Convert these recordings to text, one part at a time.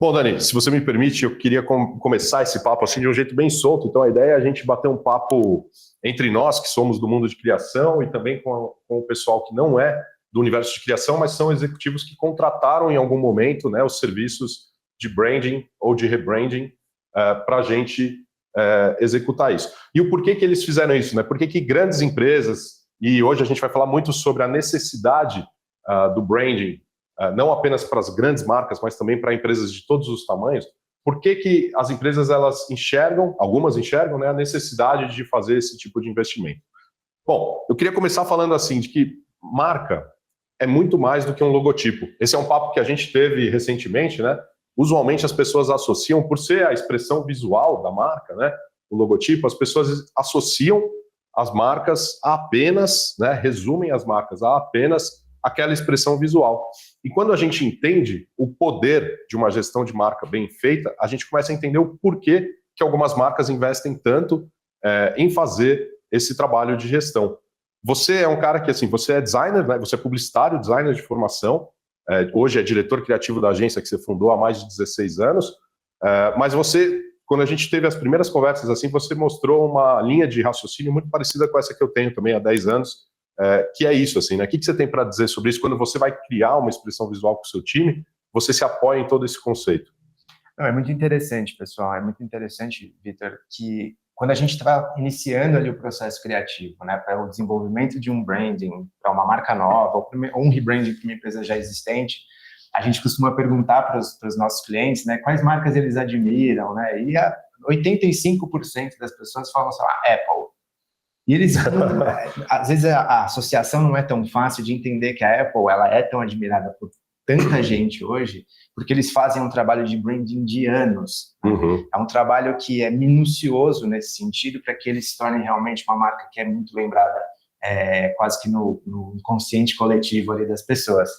Bom, Dani, se você me permite, eu queria começar esse papo assim de um jeito bem solto. Então, a ideia é a gente bater um papo entre nós, que somos do mundo de criação, e também com o pessoal que não é do universo de criação, mas são executivos que contrataram em algum momento, né, os serviços de branding ou de rebranding para a gente executar isso. E o porquê que eles fizeram isso, né? Por que grandes empresas, e hoje a gente vai falar muito sobre a necessidade do branding, não apenas para as grandes marcas, mas também para empresas de todos os tamanhos. Por que as empresas elas enxergam, algumas enxergam, né, a necessidade de fazer esse tipo de investimento? Bom, eu queria começar falando assim, de que marca é muito mais do que um logotipo. Esse é um papo que a gente teve recentemente, né? Usualmente as pessoas associam, por ser a expressão visual da marca, né, o logotipo, as pessoas associam as marcas a apenas, né, resumem as marcas a apenas aquela expressão visual. E quando a gente entende o poder de uma gestão de marca bem feita, a gente começa a entender o porquê que algumas marcas investem tanto em fazer esse trabalho de gestão. Você é um cara que, assim, você é designer, né? Você é publicitário, designer de formação, hoje é diretor criativo da agência que você fundou há mais de 16 anos, mas você, quando a gente teve as primeiras conversas assim, você mostrou uma linha de raciocínio muito parecida com essa que eu tenho também há 10 anos, que é isso, assim, né? O que você tem para dizer sobre isso? Quando você vai criar uma expressão visual com o seu time, você se apoia em todo esse conceito. Não, é muito interessante, pessoal. É muito interessante, Vitor, que quando a gente está iniciando ali o processo criativo, né, para o desenvolvimento de um branding, para uma marca nova, ou um rebranding para uma empresa já existente, a gente costuma perguntar para os nossos clientes, né, quais marcas eles admiram, né? E 85% das pessoas falam assim, Apple. E eles, às vezes a associação não é tão fácil de entender que a Apple ela é tão admirada por tanta gente hoje, porque eles fazem um trabalho de branding de anos. Uhum. É um trabalho que é minucioso nesse sentido, para que eles se tornem realmente uma marca que é muito lembrada, quase que no inconsciente coletivo ali das pessoas.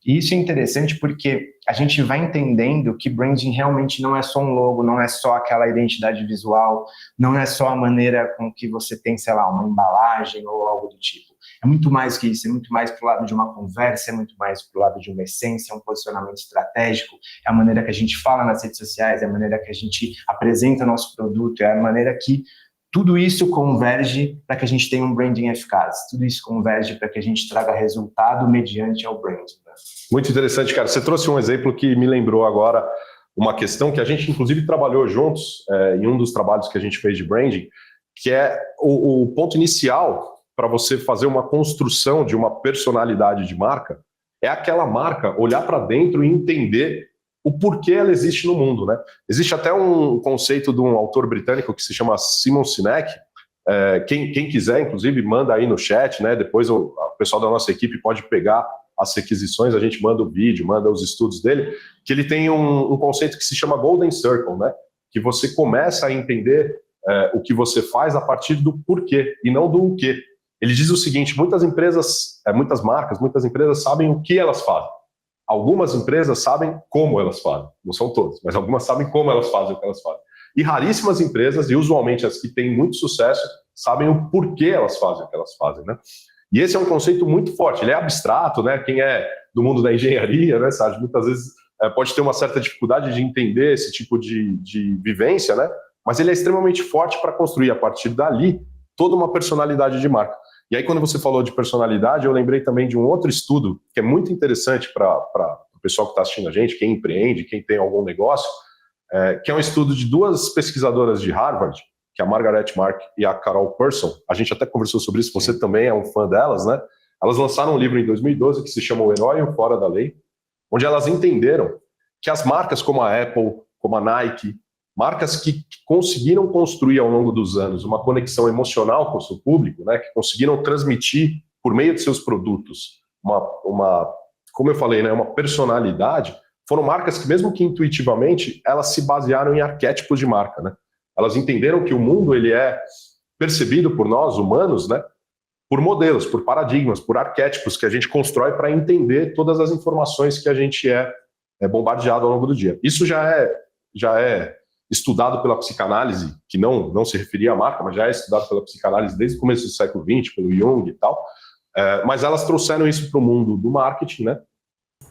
E isso é interessante porque a gente vai entendendo que branding realmente não é só um logo, não é só aquela identidade visual, não é só a maneira com que você tem, sei lá, uma embalagem ou algo do tipo. É muito mais que isso, é muito mais para o lado de uma conversa, é muito mais para o lado de uma essência, um posicionamento estratégico, é a maneira que a gente fala nas redes sociais, é a maneira que a gente apresenta nosso produto, é a maneira que tudo isso converge para que a gente tenha um branding eficaz, tudo isso converge para que a gente traga resultado mediante ao branding. Né? Muito interessante, cara. Você trouxe um exemplo que me lembrou agora uma questão que a gente, inclusive, trabalhou juntos em um dos trabalhos que a gente fez de branding, que é o ponto inicial para você fazer uma construção de uma personalidade de marca, é aquela marca olhar para dentro e entender o porquê ela existe no mundo, né? Existe até um conceito de um autor britânico que se chama Simon Sinek. Quem quiser, inclusive, manda aí no chat, né? Depois o pessoal da nossa equipe pode pegar as requisições, a gente manda o vídeo, manda os estudos dele, que ele tem um conceito que se chama Golden Circle, né? Que você começa a entender o que você faz a partir do porquê e não do o quê. Ele diz o seguinte: muitas empresas, muitas marcas, muitas empresas sabem o que elas fazem. Algumas empresas sabem como elas fazem. Não são todas, mas algumas sabem como elas fazem o que elas fazem. E raríssimas empresas, e usualmente as que têm muito sucesso, sabem o porquê elas fazem o que elas fazem, né? E esse é um conceito muito forte. Ele é abstrato, né? Quem é do mundo da engenharia, né, sabe, muitas vezes pode ter uma certa dificuldade de entender esse tipo de vivência, né? Mas ele é extremamente forte para construir, a partir dali, toda uma personalidade de marca. E aí, quando você falou de personalidade, eu lembrei também de um outro estudo que é muito interessante para o pessoal que está assistindo a gente, quem empreende, quem tem algum negócio, que é um estudo de duas pesquisadoras de Harvard, que é a Margaret Mark e a Carol Person. A gente até conversou sobre isso, você também é um fã delas, né? Elas lançaram um livro em 2012 que se chama O Herói e o Fora da Lei, onde elas entenderam que as marcas como a Apple, como a Nike, marcas que conseguiram construir ao longo dos anos uma conexão emocional com o seu público, né, que conseguiram transmitir por meio de seus produtos como eu falei, né, uma personalidade, foram marcas que, mesmo que intuitivamente, elas se basearam em arquétipos de marca, né? Elas entenderam que o mundo ele é percebido por nós, humanos, né, por modelos, por paradigmas, por arquétipos que a gente constrói para entender todas as informações que a gente é bombardeado ao longo do dia. Isso já é estudado pela psicanálise, que não se referia à marca, mas já é estudado pela psicanálise desde o começo do século XX, pelo Jung e tal, mas elas trouxeram isso para o mundo do marketing, né?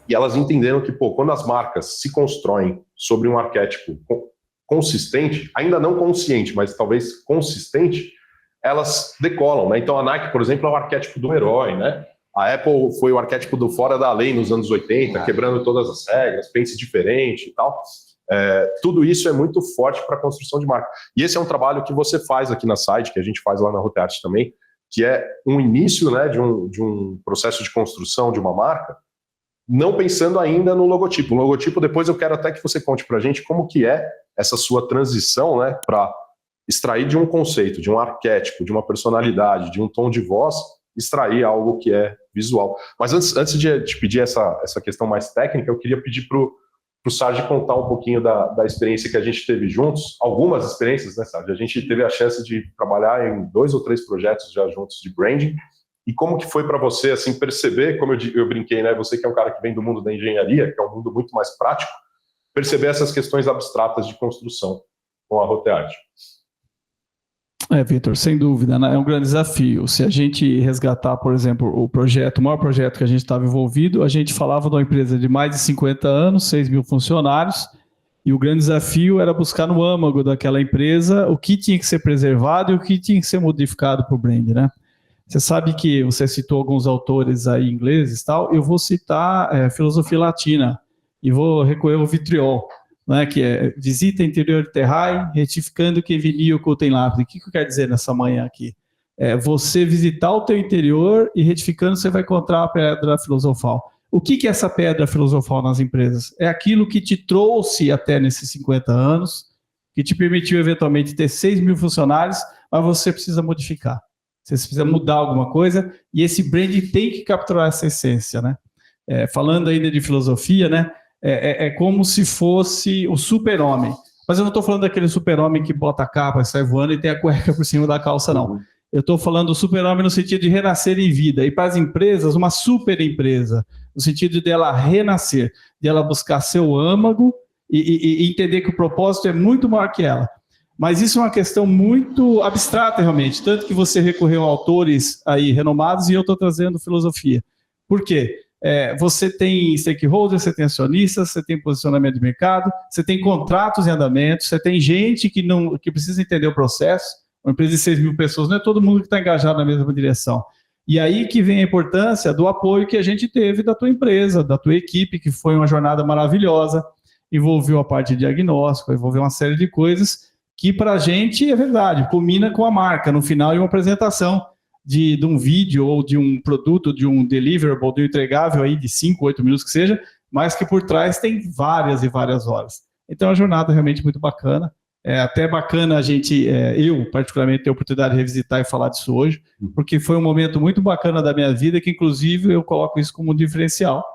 E elas entenderam que, quando as marcas se constroem sobre um arquétipo consistente, ainda não consciente, mas talvez consistente, elas decolam, né? Então a Nike, por exemplo, é o arquétipo do herói, né? A Apple foi o arquétipo do fora da lei nos anos 80, quebrando todas as regras, pense diferente e tal. Tudo isso é muito forte para a construção de marca. E esse é um trabalho que você faz aqui na Side, que a gente faz lá na Roteart também, que é um início, né, de um processo de construção de uma marca, não pensando ainda no logotipo. O logotipo, depois eu quero até que você conte para a gente como que é essa sua transição, né, para extrair de um conceito, de um arquétipo, de uma personalidade, de um tom de voz, extrair algo que é visual. Mas antes de te pedir essa questão mais técnica, eu queria pedir para o Sardi contar um pouquinho da experiência que a gente teve juntos, algumas experiências, né, Sardi? A gente teve a chance de trabalhar em 2 ou 3 projetos já juntos de branding, e como que foi para você, assim, perceber, como eu brinquei, né, você que é um cara que vem do mundo da engenharia, que é um mundo muito mais prático, perceber essas questões abstratas de construção com a Roteart. Vitor, sem dúvida, né? É um grande desafio. Se a gente resgatar, por exemplo, o maior projeto que a gente estava envolvido, a gente falava de uma empresa de mais de 50 anos, 6 mil funcionários, e o grande desafio era buscar no âmago daquela empresa o que tinha que ser preservado e o que tinha que ser modificado para o brand, né? Você sabe que você citou alguns autores aí ingleses e tal, eu vou citar filosofia latina e vou recorrer ao vitriol, né, que é visita interior terrae, retificando que vinil cultem lápide. O que eu quero dizer nessa manhã aqui? Você visitar o teu interior e retificando você vai encontrar a pedra filosofal. O que é essa pedra filosofal nas empresas? É aquilo que te trouxe até nesses 50 anos, que te permitiu eventualmente ter 6 mil funcionários, mas você precisa modificar. Você precisa mudar alguma coisa e esse brand tem que capturar essa essência, né? Falando ainda de filosofia, né? É como se fosse o super-homem. Mas eu não estou falando daquele super-homem que bota a capa e sai voando e tem a cueca por cima da calça, não. Eu estou falando do super-homem no sentido de renascer em vida. E para as empresas, uma super-empresa, no sentido de ela renascer, de ela buscar seu âmago e entender que o propósito é muito maior que ela. Mas isso é uma questão muito abstrata, realmente. Tanto que você recorreu a autores aí renomados e eu estou trazendo filosofia. Por quê? Você tem stakeholders, você tem acionistas, você tem posicionamento de mercado, você tem contratos em andamento, você tem gente que precisa entender o processo. Uma empresa de 6 mil pessoas, não é todo mundo que está engajado na mesma direção. E aí que vem a importância do apoio que a gente teve da tua empresa, da tua equipe, que foi uma jornada maravilhosa, envolveu a parte de diagnóstico, envolveu uma série de coisas que para a gente é verdade, culmina com a marca, no final de uma apresentação de um vídeo ou de um produto, de um deliverable, de um entregável aí de 5, 8 minutos que seja, mas que por trás tem várias e várias horas. Então é uma jornada realmente muito bacana. É até bacana a gente, eu particularmente, ter a oportunidade de revisitar e falar disso hoje, porque foi um momento muito bacana da minha vida, que inclusive eu coloco isso como um diferencial,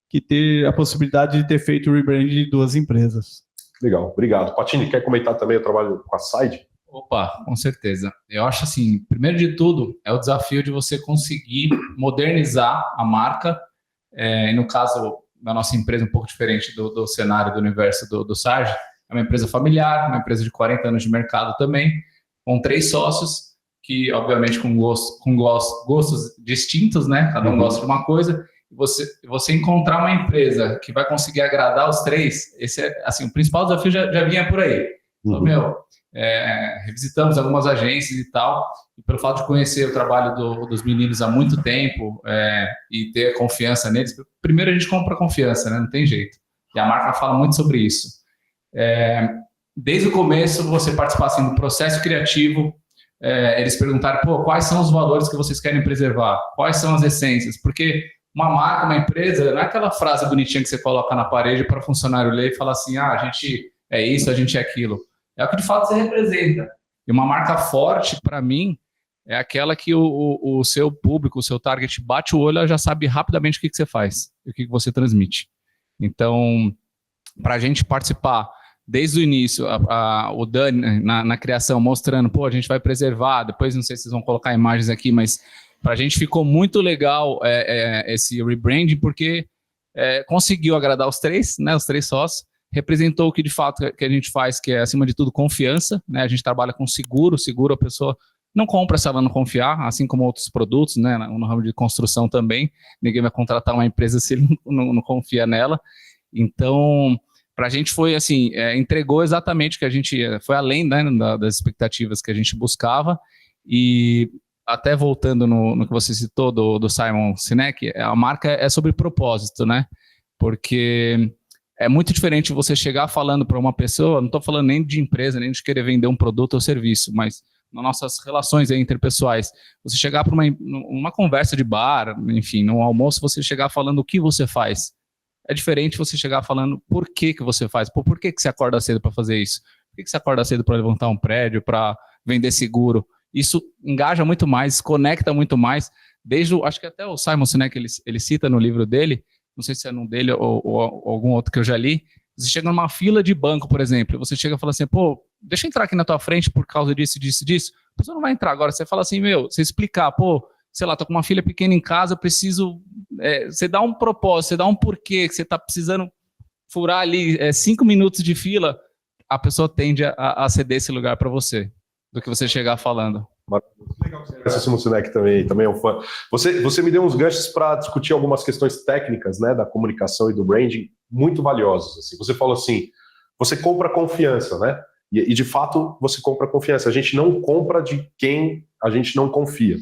que ter a possibilidade de ter feito o rebranding de 2 empresas. Legal, obrigado. Patini, quer comentar também o trabalho com a Side? Opa, com certeza. Eu acho assim, primeiro de tudo, é o desafio de você conseguir modernizar a marca, e no caso da nossa empresa, um pouco diferente do cenário do universo do Sardi, é uma empresa familiar, uma empresa de 40 anos de mercado também, com 3 sócios, que obviamente com gostos distintos, né? Cada um gosta de uma coisa. Você encontrar uma empresa que vai conseguir agradar os 3, esse é assim, o principal desafio já vinha por aí. Então, revisitamos algumas agências e tal, e pelo fato de conhecer o trabalho dos meninos há muito tempo e ter confiança neles, primeiro a gente compra confiança, né? Não tem jeito. E a marca fala muito sobre isso. Desde o começo, você participar assim, do processo criativo, eles perguntaram, quais são os valores que vocês querem preservar? Quais são as essências? Porque uma marca, uma empresa, não é aquela frase bonitinha que você coloca na parede para o funcionário ler e falar assim, a gente é isso, a gente é aquilo. É o que de fato você representa. E uma marca forte, para mim, é aquela que o seu público, o seu target bate o olho e já sabe rapidamente o que você faz e o que você transmite. Então, para a gente participar desde o início, o Dani na criação mostrando, a gente vai preservar, depois não sei se vocês vão colocar imagens aqui, mas para a gente ficou muito legal esse rebranding, porque conseguiu agradar os 3, né, os 3 sócios, representou o que de fato que a gente faz, que é acima de tudo confiança, né? A gente trabalha com seguro a pessoa não compra se ela não confiar, assim como outros produtos, né, no ramo de construção também, ninguém vai contratar uma empresa se ele não confia nela. Então, para a gente foi assim, entregou exatamente o que a gente, foi além, né, das expectativas que a gente buscava. E até voltando no que você citou do Simon Sinek, a marca é sobre propósito, né? Porque é muito diferente você chegar falando para uma pessoa, não estou falando nem de empresa, nem de querer vender um produto ou serviço, mas nas nossas relações interpessoais, você chegar para uma conversa de bar, enfim, no almoço, você chegar falando o que você faz. É diferente você chegar falando por que você faz. Por que você acorda cedo para fazer isso? Por que você acorda cedo para levantar um prédio, para vender seguro? Isso engaja muito mais, conecta muito mais. Acho que até o Simon Sinek, ele cita no livro dele, não sei se é num dele ou algum outro que eu já li, você chega numa fila de banco, por exemplo, e você chega e fala assim, pô, deixa eu entrar aqui na tua frente por causa disso. A pessoa não vai entrar agora. Você fala assim, você explicar, pô, sei lá, tô com uma filha pequena em casa, eu preciso... você dá um propósito, você dá um porquê, que você tá precisando furar ali 5 minutos de fila, a pessoa tende a ceder esse lugar para você, do que você chegar falando. Legal que você conhece o Simon Sinek também é um fã. Você me deu uns ganchos para discutir algumas questões técnicas, né, da comunicação e do branding, muito valiosos. Assim. Você falou assim, você compra confiança, né? E de fato você compra confiança. A gente não compra de quem a gente não confia.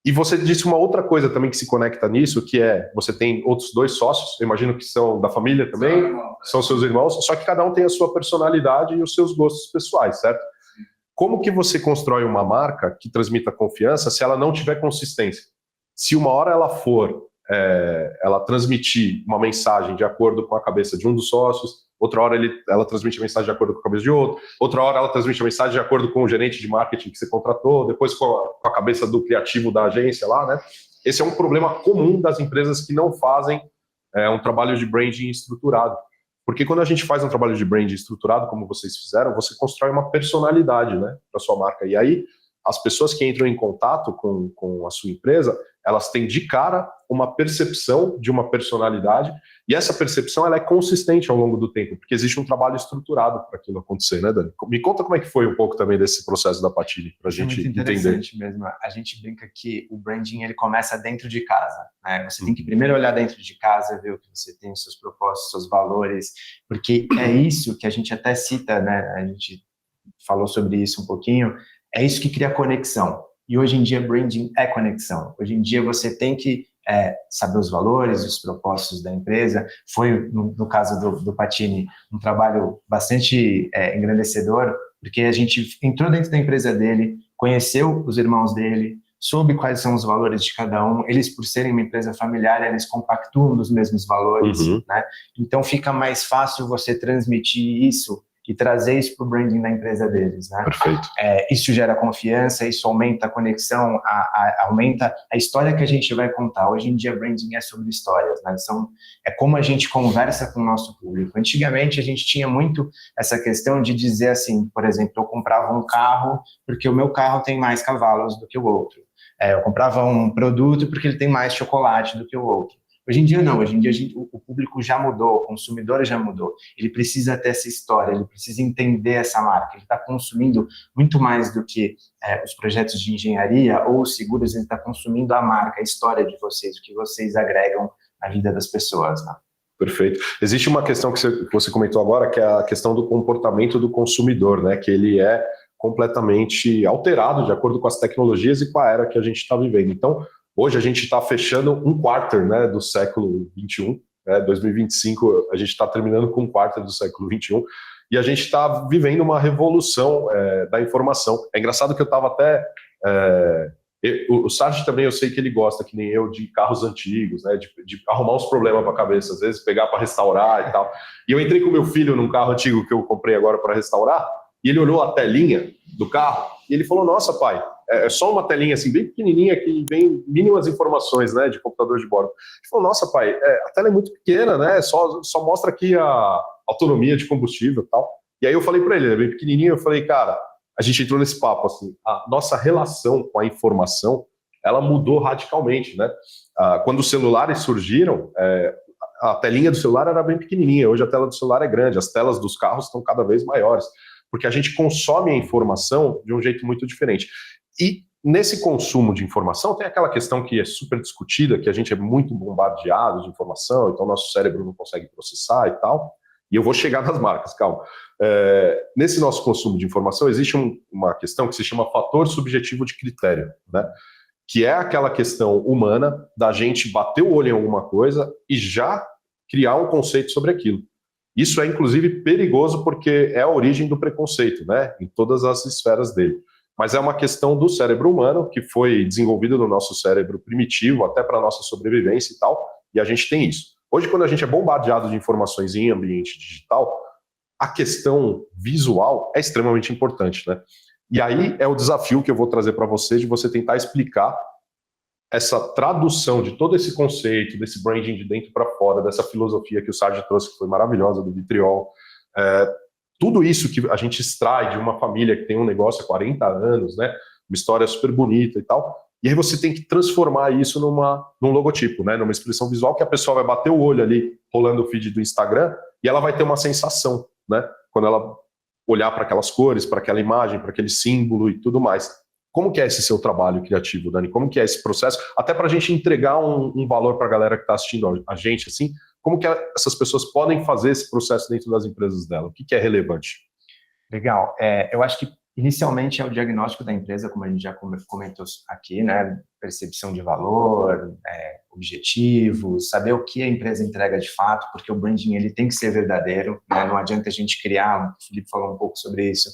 E você disse uma outra coisa também que se conecta nisso, que você tem outros 2 sócios, eu imagino que são da família também, são seus irmãos, só que cada um tem a sua personalidade e os seus gostos pessoais, certo? Como que você constrói uma marca que transmita confiança se ela não tiver consistência? Se uma hora ela transmitir uma mensagem de acordo com a cabeça de um dos sócios, outra hora ela transmite a mensagem de acordo com a cabeça de outro, outra hora ela transmite a mensagem de acordo com o gerente de marketing que você contratou, depois com a cabeça do criativo da agência lá, né? Esse é um problema comum das empresas que não fazem um trabalho de branding estruturado. Porque quando a gente faz um trabalho de branding estruturado, como vocês fizeram, você constrói uma personalidade, né, para sua marca. E aí, as pessoas que entram em contato com a sua empresa, elas têm de cara uma percepção de uma personalidade, e essa percepção ela é consistente ao longo do tempo, porque existe um trabalho estruturado para aquilo acontecer, né, Dani? Me conta como é que foi um pouco também desse processo da Patini, para a gente entender. É muito interessante mesmo. A gente brinca que o branding ele começa dentro de casa, né? Você tem que primeiro olhar dentro de casa, ver o que você tem, os seus propósitos, seus valores, porque é isso que a gente até cita, né? A gente falou sobre isso um pouquinho, é isso que cria conexão. E hoje em dia, branding é conexão. Hoje em dia, você tem que saber os valores, os propósitos da empresa. Foi, no caso do Patini, um trabalho bastante engrandecedor, porque a gente entrou dentro da empresa dele, conheceu os irmãos dele, soube quais são os valores de cada um. Eles, por serem uma empresa familiar, eles compactuam dos mesmos valores, né? Então, fica mais fácil você transmitir isso e trazer isso para o branding da empresa deles, né? Perfeito. Isso gera confiança, isso aumenta a conexão, aumenta a história que a gente vai contar. Hoje em dia, branding é sobre histórias, né? É como a gente conversa com o nosso público. Antigamente, a gente tinha muito essa questão de dizer assim, por exemplo, eu comprava um carro porque o meu carro tem mais cavalos do que o outro. Eu comprava um produto porque ele tem mais chocolate do que o outro. Hoje em dia não, hoje em dia o público já mudou, o consumidor já mudou, ele precisa ter essa história, ele precisa entender essa marca, ele está consumindo muito mais do que os projetos de engenharia ou os seguros, ele está consumindo a marca, a história de vocês, o que vocês agregam na vida das pessoas, né? Perfeito. Existe uma questão que você comentou agora, que é a questão do comportamento do consumidor, né, que ele é completamente alterado de acordo com as tecnologias e com a era que a gente está vivendo. Então, hoje a gente está fechando um quarter, né, do século XXI, né, 2025 a gente está terminando com um quarter do século XXI, e a gente está vivendo uma revolução da informação. É engraçado que eu estava até... o Sarge também, eu sei que ele gosta, que nem eu, de carros antigos, né, de arrumar uns problemas para a cabeça, às vezes pegar para restaurar e tal. E eu entrei com meu filho num carro antigo que eu comprei agora para restaurar, e ele olhou a telinha do carro, e ele falou, nossa, pai, é só uma telinha assim, bem pequenininha, que vem mínimas informações, né, de computador de bordo. Ele falou, nossa, pai, a tela é muito pequena, né, só mostra aqui a autonomia de combustível e tal. E aí eu falei para ele, é bem pequenininho, eu falei, cara, a gente entrou nesse papo, assim, a nossa relação com a informação, ela mudou radicalmente, né. Quando os celulares surgiram, a telinha do celular era bem pequenininha, hoje a tela do celular é grande, as telas dos carros estão cada vez maiores, porque a gente consome a informação de um jeito muito diferente. E nesse consumo de informação tem aquela questão que é super discutida, que a gente é muito bombardeado de informação, então nosso cérebro não consegue processar e tal. E eu vou chegar nas marcas, calma. Nesse nosso consumo de informação existe uma questão que se chama fator subjetivo de critério, né? Que é aquela questão humana da gente bater o olho em alguma coisa e já criar um conceito sobre aquilo. Isso é, inclusive, perigoso porque é a origem do preconceito, né? Em todas as esferas dele. Mas é uma questão do cérebro humano que foi desenvolvido no nosso cérebro primitivo, até para a nossa sobrevivência e tal, e a gente tem isso. Hoje, quando a gente é bombardeado de informações em ambiente digital, a questão visual é extremamente importante, né? E aí é o desafio que eu vou trazer para você, de você tentar explicar essa tradução de todo esse conceito, desse branding de dentro para fora, dessa filosofia que o Sérgio trouxe, que foi maravilhosa, do vitriol, tudo isso que a gente extrai de uma família que tem um negócio há 40 anos, né? Uma história super bonita e tal, e aí você tem que transformar isso num logotipo, né? Numa expressão visual que a pessoa vai bater o olho ali, rolando o feed do Instagram, e ela vai ter uma sensação, né? Quando ela olhar para aquelas cores, para aquela imagem, para aquele símbolo e tudo mais. Como que é esse seu trabalho criativo, Dani? Como que é esse processo? Até para a gente entregar um valor para a galera que está assistindo a gente, assim, como que essas pessoas podem fazer esse processo dentro das empresas dela? O que é relevante? Legal. Eu acho que inicialmente é o diagnóstico da empresa, como a gente já comentou aqui, né? Percepção de valor, objetivos, saber o que a empresa entrega de fato, porque o branding ele tem que ser verdadeiro, né? Não adianta a gente criar, o Felipe falou um pouco sobre isso,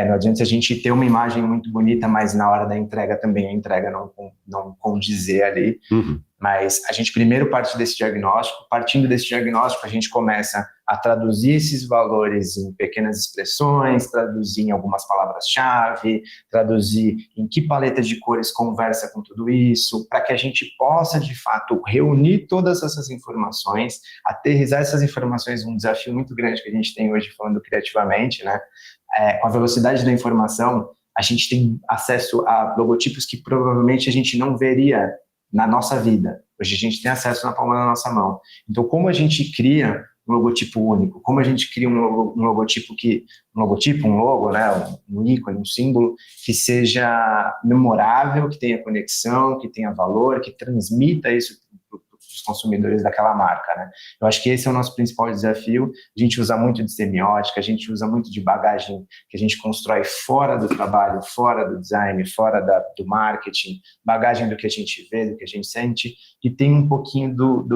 não adianta a gente ter uma imagem muito bonita, mas na hora da entrega também a entrega não condizer ali. Uhum. Mas a gente primeiro parte desse diagnóstico, partindo desse diagnóstico a gente começa a traduzir esses valores em pequenas expressões, traduzir em algumas palavras-chave, traduzir em que paleta de cores conversa com tudo isso, para que a gente possa, de fato, reunir todas essas informações, aterrissar essas informações, um desafio muito grande que a gente tem hoje falando criativamente, né? Com a velocidade da informação, a gente tem acesso a logotipos que provavelmente a gente não veria na nossa vida. Hoje a gente tem acesso na palma da nossa mão. Então, como a gente cria um logotipo único? Como a gente cria um logotipo, um logo, né? Um ícone, um símbolo que seja memorável, que tenha conexão, que tenha valor, que transmita isso para os consumidores daquela marca, né? Eu acho que esse é o nosso principal desafio. A gente usa muito de semiótica, a gente usa muito de bagagem que a gente constrói fora do trabalho, fora do design, fora do marketing, bagagem do que a gente vê, do que a gente sente, e tem um pouquinho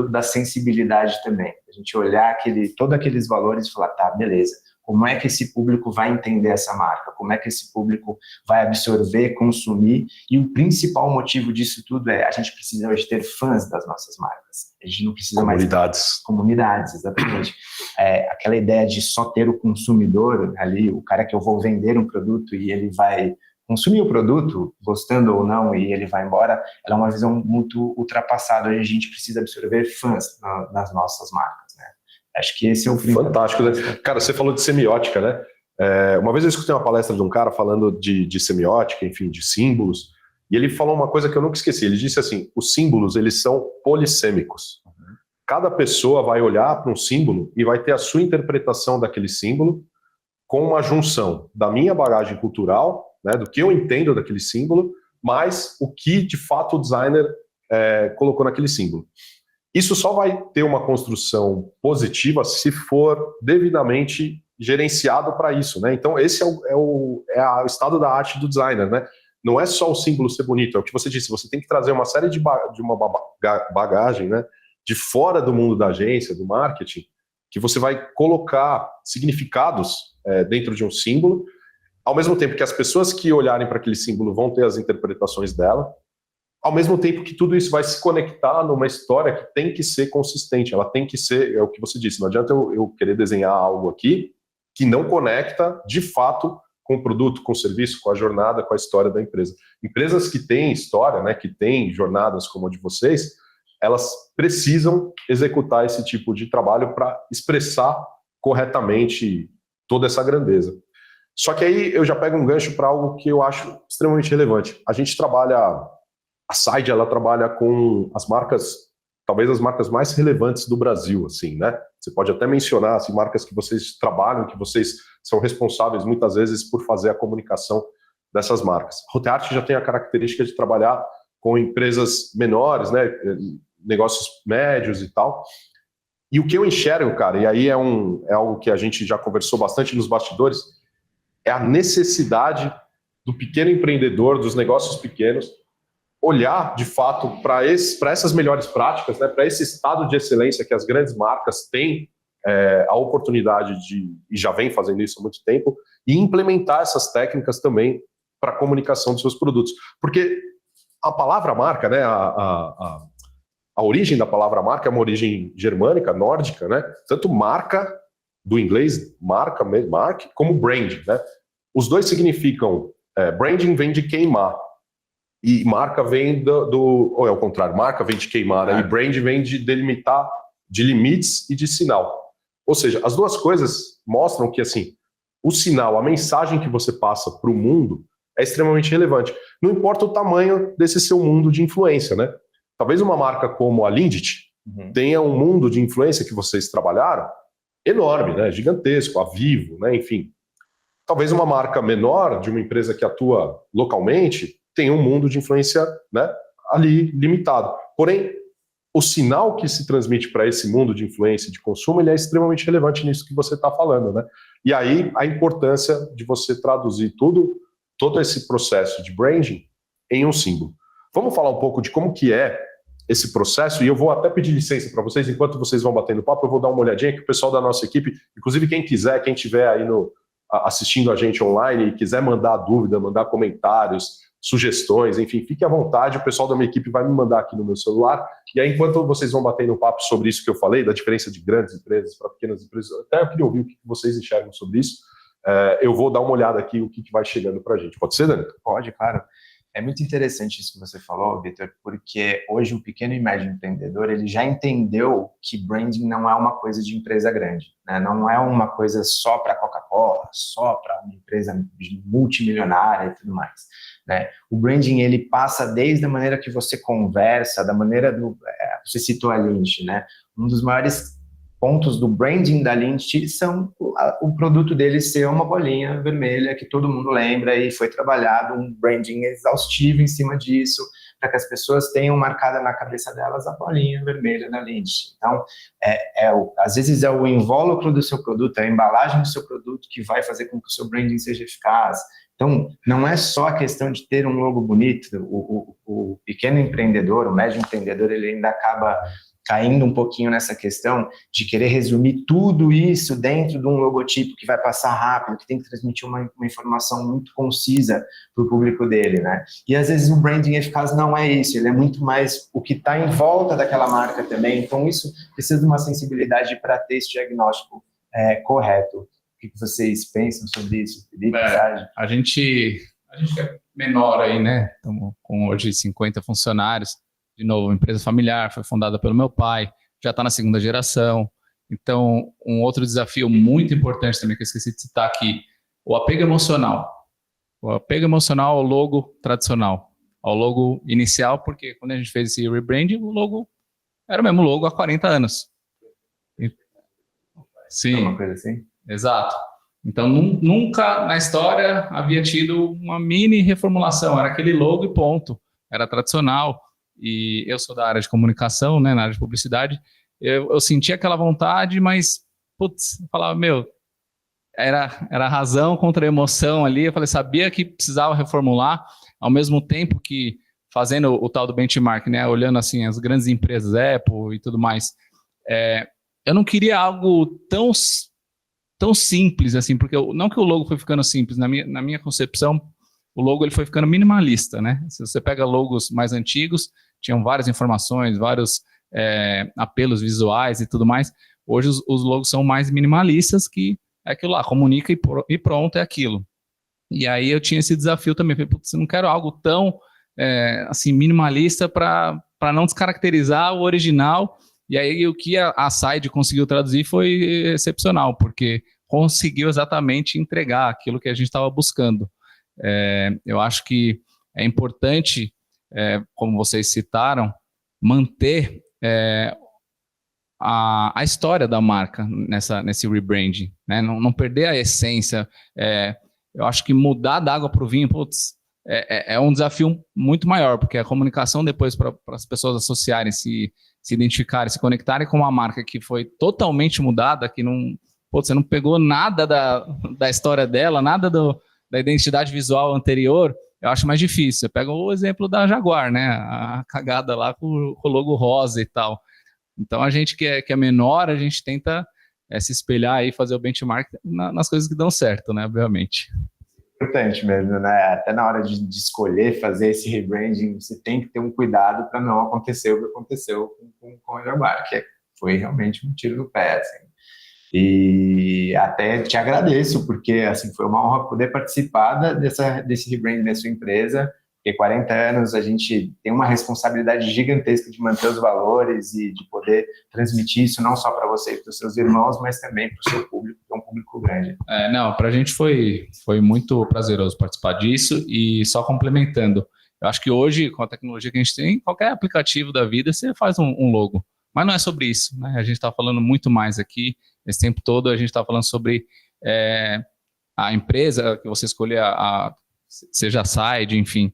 da sensibilidade também. A gente olhar todos aqueles valores e falar, tá, beleza, como é que esse público vai entender essa marca? Como é que esse público vai absorver, consumir? E o principal motivo disso tudo a gente precisa hoje ter fãs das nossas marcas. A gente não precisa mais... Comunidades, exatamente. Aquela ideia de só ter o consumidor ali, o cara que eu vou vender um produto e ele vai consumir o produto, gostando ou não, e ele vai embora, ela é uma visão muito ultrapassada. Hoje a gente precisa absorver fãs nas nossas marcas, né? Acho que esse é o principal. Fantástico, né? Cara, você falou de semiótica, né? Uma vez eu escutei uma palestra de um cara falando de semiótica, enfim, de símbolos, e ele falou uma coisa que eu nunca esqueci. Ele disse assim, os símbolos, eles são polissêmicos. Cada pessoa vai olhar para um símbolo e vai ter a sua interpretação daquele símbolo com uma junção da minha bagagem cultural, né, do que eu entendo daquele símbolo, mais o que, de fato, o designer colocou naquele símbolo. Isso só vai ter uma construção positiva se for devidamente gerenciado para isso, né? Então, esse é o estado da arte do designer, né? Não é só o símbolo ser bonito, é o que você disse, você tem que trazer uma série de uma bagagem, né, de fora do mundo da agência, do marketing, que você vai colocar significados dentro de um símbolo, ao mesmo tempo que as pessoas que olharem para aquele símbolo vão ter as interpretações dela, ao mesmo tempo que tudo isso vai se conectar numa história que tem que ser consistente, ela tem que ser, é o que você disse, não adianta eu querer desenhar algo aqui que não conecta, de fato, com o produto, com o serviço, com a jornada, com a história da empresa. Empresas que têm história, né, que têm jornadas como a de vocês, elas precisam executar esse tipo de trabalho para expressar corretamente toda essa grandeza. Só que aí eu já pego um gancho para algo que eu acho extremamente relevante. A gente trabalha... A Side, ela trabalha com as marcas, talvez as marcas mais relevantes do Brasil, assim, né? Você pode até mencionar assim, marcas que vocês trabalham, que vocês são responsáveis muitas vezes por fazer a comunicação dessas marcas. A Hotart já tem a característica de trabalhar com empresas menores, né, negócios médios e tal. E o que eu enxergo, cara, e aí é algo que a gente já conversou bastante nos bastidores, é a necessidade do pequeno empreendedor, dos negócios pequenos, olhar, de fato, para essas melhores práticas, né, para esse estado de excelência que as grandes marcas têm a oportunidade e já vem fazendo isso há muito tempo, e implementar essas técnicas também para a comunicação dos seus produtos. Porque a palavra marca, né, a origem da palavra marca é uma origem germânica, nórdica, né, tanto marca, do inglês, marca, mark, como brand, né. Os dois significam, branding vem de queimar, e marca vem ou é o contrário, marca vem de queimar, né, e brand vem de delimitar, de limites e de sinal. Ou seja, as duas coisas mostram que, assim, o sinal, a mensagem que você passa para o mundo é extremamente relevante. Não importa o tamanho desse seu mundo de influência, né? Talvez uma marca como a Lindt tenha um mundo de influência que vocês trabalharam enorme, né? Gigantesco, a Vivo, né? Enfim. Talvez uma marca menor, de uma empresa que atua localmente, tenha um mundo de influência, né, ali limitado. Porém, o sinal que se transmite para esse mundo de influência e de consumo, ele é extremamente relevante nisso que você está falando, né? E aí a importância de você traduzir todo esse processo de branding em um símbolo. Vamos falar um pouco de como que é esse processo, e eu vou até pedir licença para vocês, enquanto vocês vão batendo papo, eu vou dar uma olhadinha que o pessoal da nossa equipe, inclusive quem quiser, quem estiver aí assistindo a gente online e quiser mandar dúvida, mandar comentários, sugestões, enfim, fique à vontade, o pessoal da minha equipe vai me mandar aqui no meu celular, e aí enquanto vocês vão batendo um papo sobre isso que eu falei, da diferença de grandes empresas para pequenas empresas, até eu queria ouvir o que vocês enxergam sobre isso, eu vou dar uma olhada aqui o que vai chegando para a gente. Pode ser, Dani? Pode, claro. É muito interessante isso que você falou, Vitor, porque hoje o pequeno e médio empreendedor, ele já entendeu que branding não é uma coisa de empresa grande, né? Não é uma coisa só para Coca-Cola, só para uma empresa multimilionária e tudo mais, né? O branding, ele passa desde a maneira que você conversa, da maneira você citou a Lindt, né? Um dos maiores pontos do branding da Lindt são o produto deles ser uma bolinha vermelha que todo mundo lembra, e foi trabalhado um branding exaustivo em cima disso, para que as pessoas tenham marcada na cabeça delas a bolinha vermelha da Lindt. Então, às vezes é o invólucro do seu produto, é a embalagem do seu produto que vai fazer com que o seu branding seja eficaz. Então, não é só a questão de ter um logo bonito, o pequeno empreendedor, o médio empreendedor, ele ainda acaba caindo um pouquinho nessa questão de querer resumir tudo isso dentro de um logotipo que vai passar rápido, que tem que transmitir uma informação muito concisa para o público dele, né? E às vezes o branding eficaz não é isso, ele é muito mais o que está em volta daquela marca também, então isso precisa de uma sensibilidade para ter esse diagnóstico correto. O que vocês pensam sobre isso, Felipe? A gente é menor aí, né? Estamos com hoje 50 funcionários. De novo, empresa familiar, foi fundada pelo meu pai, já está na segunda geração. Então, um outro desafio muito importante também que eu esqueci de citar aqui, o apego emocional. O apego emocional ao logo tradicional, ao logo inicial, porque quando a gente fez esse rebranding, o logo era o mesmo logo há 40 anos. Sim, uma coisa assim? Exato. Então, nunca na história havia tido uma mini reformulação, era aquele logo e ponto, era tradicional. E eu sou da área de comunicação, né, na área de publicidade, eu sentia aquela vontade, mas, putz, eu falava, era razão contra emoção ali, eu falei, sabia que precisava reformular, ao mesmo tempo que fazendo o tal do benchmark, né, olhando assim as grandes empresas, Apple e tudo mais, eu não queria algo tão simples, assim, porque não que o logo foi ficando simples, na minha concepção, o logo ele foi ficando minimalista, né? Se você pega logos mais antigos, tinham várias informações, vários apelos visuais e tudo mais. Hoje os logos são mais minimalistas, que é aquilo lá, comunica e pronto, é aquilo. E aí eu tinha esse desafio também, falei, putz, eu não quero algo tão assim, minimalista para não descaracterizar o original. E aí o que a Side conseguiu traduzir foi excepcional, porque conseguiu exatamente entregar aquilo que a gente estava buscando. Eu acho que é importante, como vocês citaram, manter a história da marca nesse rebranding, né? Não perder a essência. eu acho que mudar da água para o vinho, putz, é um desafio muito maior, porque a comunicação depois para as pessoas associarem, se identificarem, se conectarem com uma marca que foi totalmente mudada, que não, putz, você não pegou nada da história dela, nada da identidade visual anterior, eu acho mais difícil. Você pega o exemplo da Jaguar, né? A cagada lá com o logo rosa e tal. Então, a gente que é menor, a gente tenta se espelhar aí, fazer o benchmark nas coisas que dão certo, né? Obviamente. Importante mesmo, né? Até na hora de escolher fazer esse rebranding, você tem que ter um cuidado para não acontecer o que aconteceu com a Jaguar, que foi realmente um tiro no pé, assim. E até te agradeço, porque assim, foi uma honra poder participar desse rebranding da sua empresa, porque 40 anos a gente tem uma responsabilidade gigantesca de manter os valores e de poder transmitir isso não só para você e para os seus irmãos, mas também para o seu público, que é um público grande. Não, para a gente foi muito prazeroso participar disso, e só complementando, eu acho que hoje, com a tecnologia que a gente tem, qualquer aplicativo da vida, você faz um logo, mas não é sobre isso, né? A gente está falando muito mais aqui. Esse tempo todo a gente está falando sobre a empresa que você escolher, seja a side, enfim,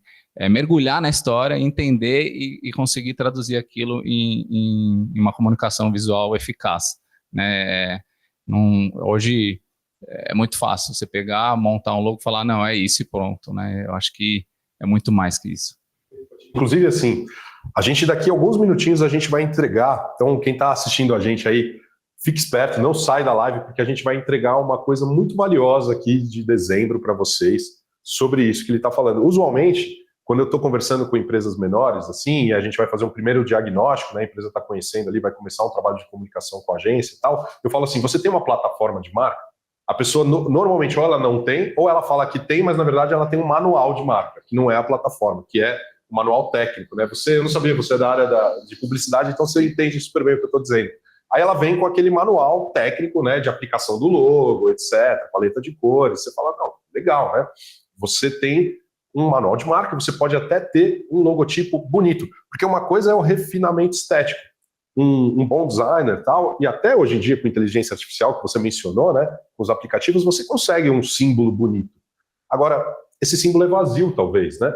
mergulhar na história, entender e conseguir traduzir aquilo em uma comunicação visual eficaz, né? Hoje é muito fácil você pegar, montar um logo e falar, não, é isso e pronto, né? Eu acho que é muito mais que isso. Inclusive, assim, a gente daqui a alguns minutinhos a gente vai entregar, então quem está assistindo a gente aí, fique esperto, não sai da live, porque a gente vai entregar uma coisa muito valiosa aqui de dezembro para vocês sobre isso que ele está falando. Usualmente, quando eu estou conversando com empresas menores, assim, e a gente vai fazer um primeiro diagnóstico, né, a empresa está conhecendo ali, vai começar um trabalho de comunicação com a agência e tal, eu falo assim, você tem uma plataforma de marca? A pessoa, normalmente, ou ela não tem, ou ela fala que tem, mas na verdade ela tem um manual de marca, que não é a plataforma, que é o manual técnico, né? Eu não sabia, você é da área de publicidade, então você entende super bem o que eu estou dizendo. Aí ela vem com aquele manual técnico, né, de aplicação do logo, etc., paleta de cores. Você fala, não, legal, né? Você tem um manual de marca, você pode até ter um logotipo bonito, porque uma coisa é o refinamento estético. Um bom designer e tal, e até hoje em dia com inteligência artificial, que você mencionou, né, com os aplicativos, você consegue um símbolo bonito. Agora, esse símbolo é vazio, talvez, né?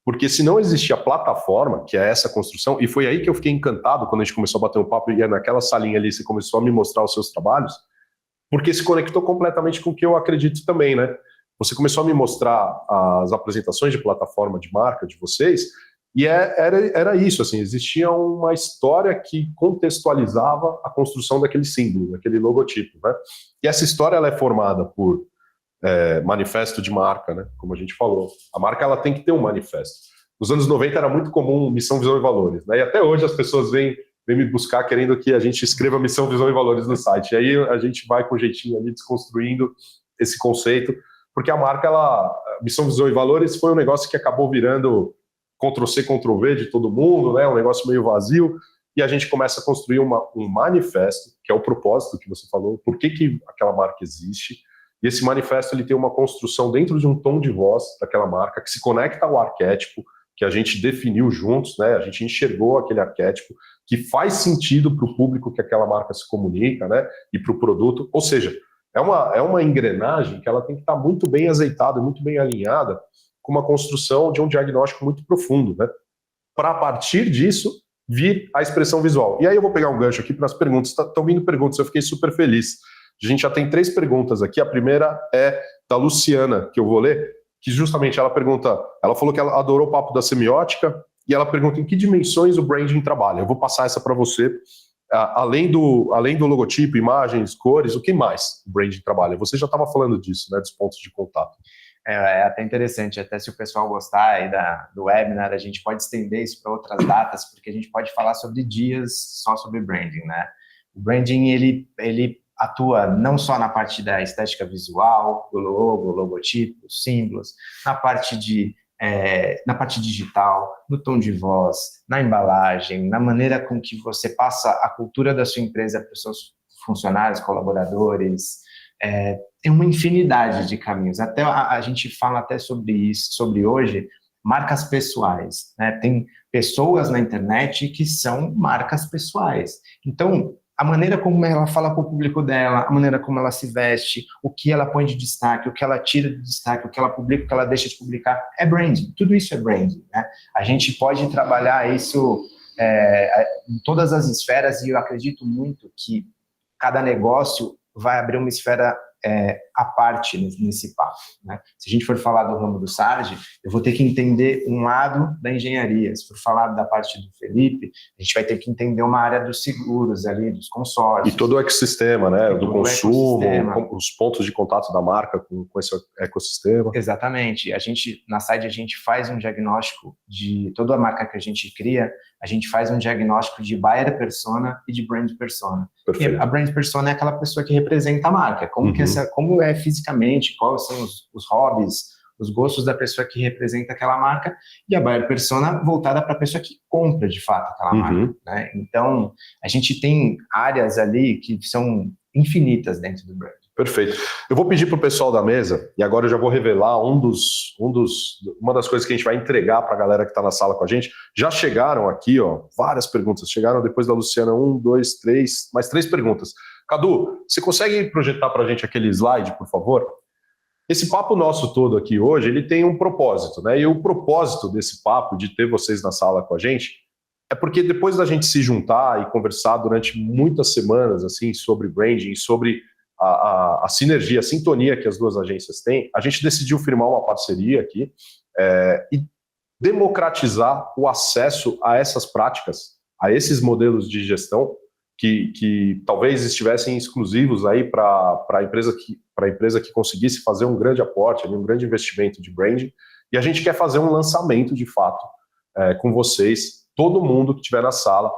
Porque se não existia a plataforma, que é essa construção, e foi aí que eu fiquei encantado quando a gente começou a bater um papo, e naquela salinha ali você começou a me mostrar os seus trabalhos, porque se conectou completamente com o que eu acredito também, né? Você começou a me mostrar as apresentações de plataforma de marca de vocês, e era isso, assim, existia uma história que contextualizava a construção daquele símbolo, daquele logotipo, né? E essa história ela é formada por manifesto de marca, né? Como a gente falou. A marca ela tem que ter um manifesto. Nos anos 90 era muito comum missão, visão e valores, né? E até hoje as pessoas vêm me buscar querendo que a gente escreva missão, visão e valores no site. E aí a gente vai com jeitinho ali desconstruindo esse conceito, porque a marca, missão, visão e valores foi um negócio que acabou virando Ctrl-C, Ctrl-V de todo mundo, né? Um negócio meio vazio, e a gente começa a construir um manifesto, que é o propósito que você falou, por que aquela marca existe. E esse manifesto ele tem uma construção dentro de um tom de voz daquela marca que se conecta ao arquétipo que a gente definiu juntos, né? A gente enxergou aquele arquétipo que faz sentido para o público que aquela marca se comunica, né? E para o produto. Ou seja, é uma engrenagem que ela tem que estar muito bem azeitada, muito bem alinhada com uma construção de um diagnóstico muito profundo, né? Para a partir disso vir a expressão visual. E aí eu vou pegar um gancho aqui para as perguntas. Estão vindo perguntas, eu fiquei super feliz. A gente já tem 3 perguntas aqui. A primeira é da Luciana, que eu vou ler, que justamente ela pergunta, ela falou que ela adorou o papo da semiótica, e ela pergunta em que dimensões o branding trabalha. Eu vou passar essa para você. Além do logotipo, imagens, cores, o que mais o branding trabalha? Você já estava falando disso, né, dos pontos de contato. É até interessante, até se o pessoal gostar aí do webinar, a gente pode estender isso para outras datas, porque a gente pode falar sobre dias só sobre branding, né? O branding, ele atua não só na parte da estética visual, do logo, logotipo, símbolos, na parte digital, no tom de voz, na embalagem, na maneira com que você passa a cultura da sua empresa para os seus funcionários, colaboradores. Tem uma infinidade de caminhos. Até a gente fala até sobre isso, sobre hoje, marcas pessoais, né? Tem pessoas na internet que são marcas pessoais. Então, a maneira como ela fala com o público dela, a maneira como ela se veste, o que ela põe de destaque, o que ela tira de destaque, o que ela publica, o que ela deixa de publicar, é branding. Tudo isso é branding, né? A gente pode trabalhar isso em todas as esferas e eu acredito muito que cada negócio vai abrir uma esfera à parte nesse papo, né? Se a gente for falar do ramo do Sardi, eu vou ter que entender um lado da engenharia. Se for falar da parte do Felipe, a gente vai ter que entender uma área dos seguros ali, dos consórcios. E todo o ecossistema, né? Do consumo, os pontos de contato da marca com esse ecossistema. Exatamente. Na Side, a gente faz um diagnóstico de toda a marca que a gente cria, a gente faz um diagnóstico de buyer persona e de brand persona. Perfeito. E a brand persona é aquela pessoa que representa a marca, como é fisicamente, quais são os hobbies, os gostos da pessoa que representa aquela marca, e a buyer persona voltada para a pessoa que compra de fato aquela marca, né? Então, a gente tem áreas ali que são infinitas dentro do brand. Perfeito. Eu vou pedir para o pessoal da mesa, e agora eu já vou revelar uma das coisas que a gente vai entregar para a galera que está na sala com a gente. Já chegaram aqui, ó, várias perguntas. Chegaram depois da Luciana, 1, 2, 3, mais 3 perguntas. Cadu, você consegue projetar para a gente aquele slide, por favor? Esse papo nosso todo aqui hoje, ele tem um propósito, né? E o propósito desse papo, de ter vocês na sala com a gente, é porque depois da gente se juntar e conversar durante muitas semanas, assim, sobre branding, sobre a sinergia, a sintonia que as duas agências têm, a gente decidiu firmar uma parceria aqui e democratizar o acesso a essas práticas, a esses modelos de gestão que talvez estivessem exclusivos aí para a empresa que conseguisse fazer um grande aporte, um grande investimento de branding, e a gente quer fazer um lançamento de fato com vocês, todo mundo que estiver na sala,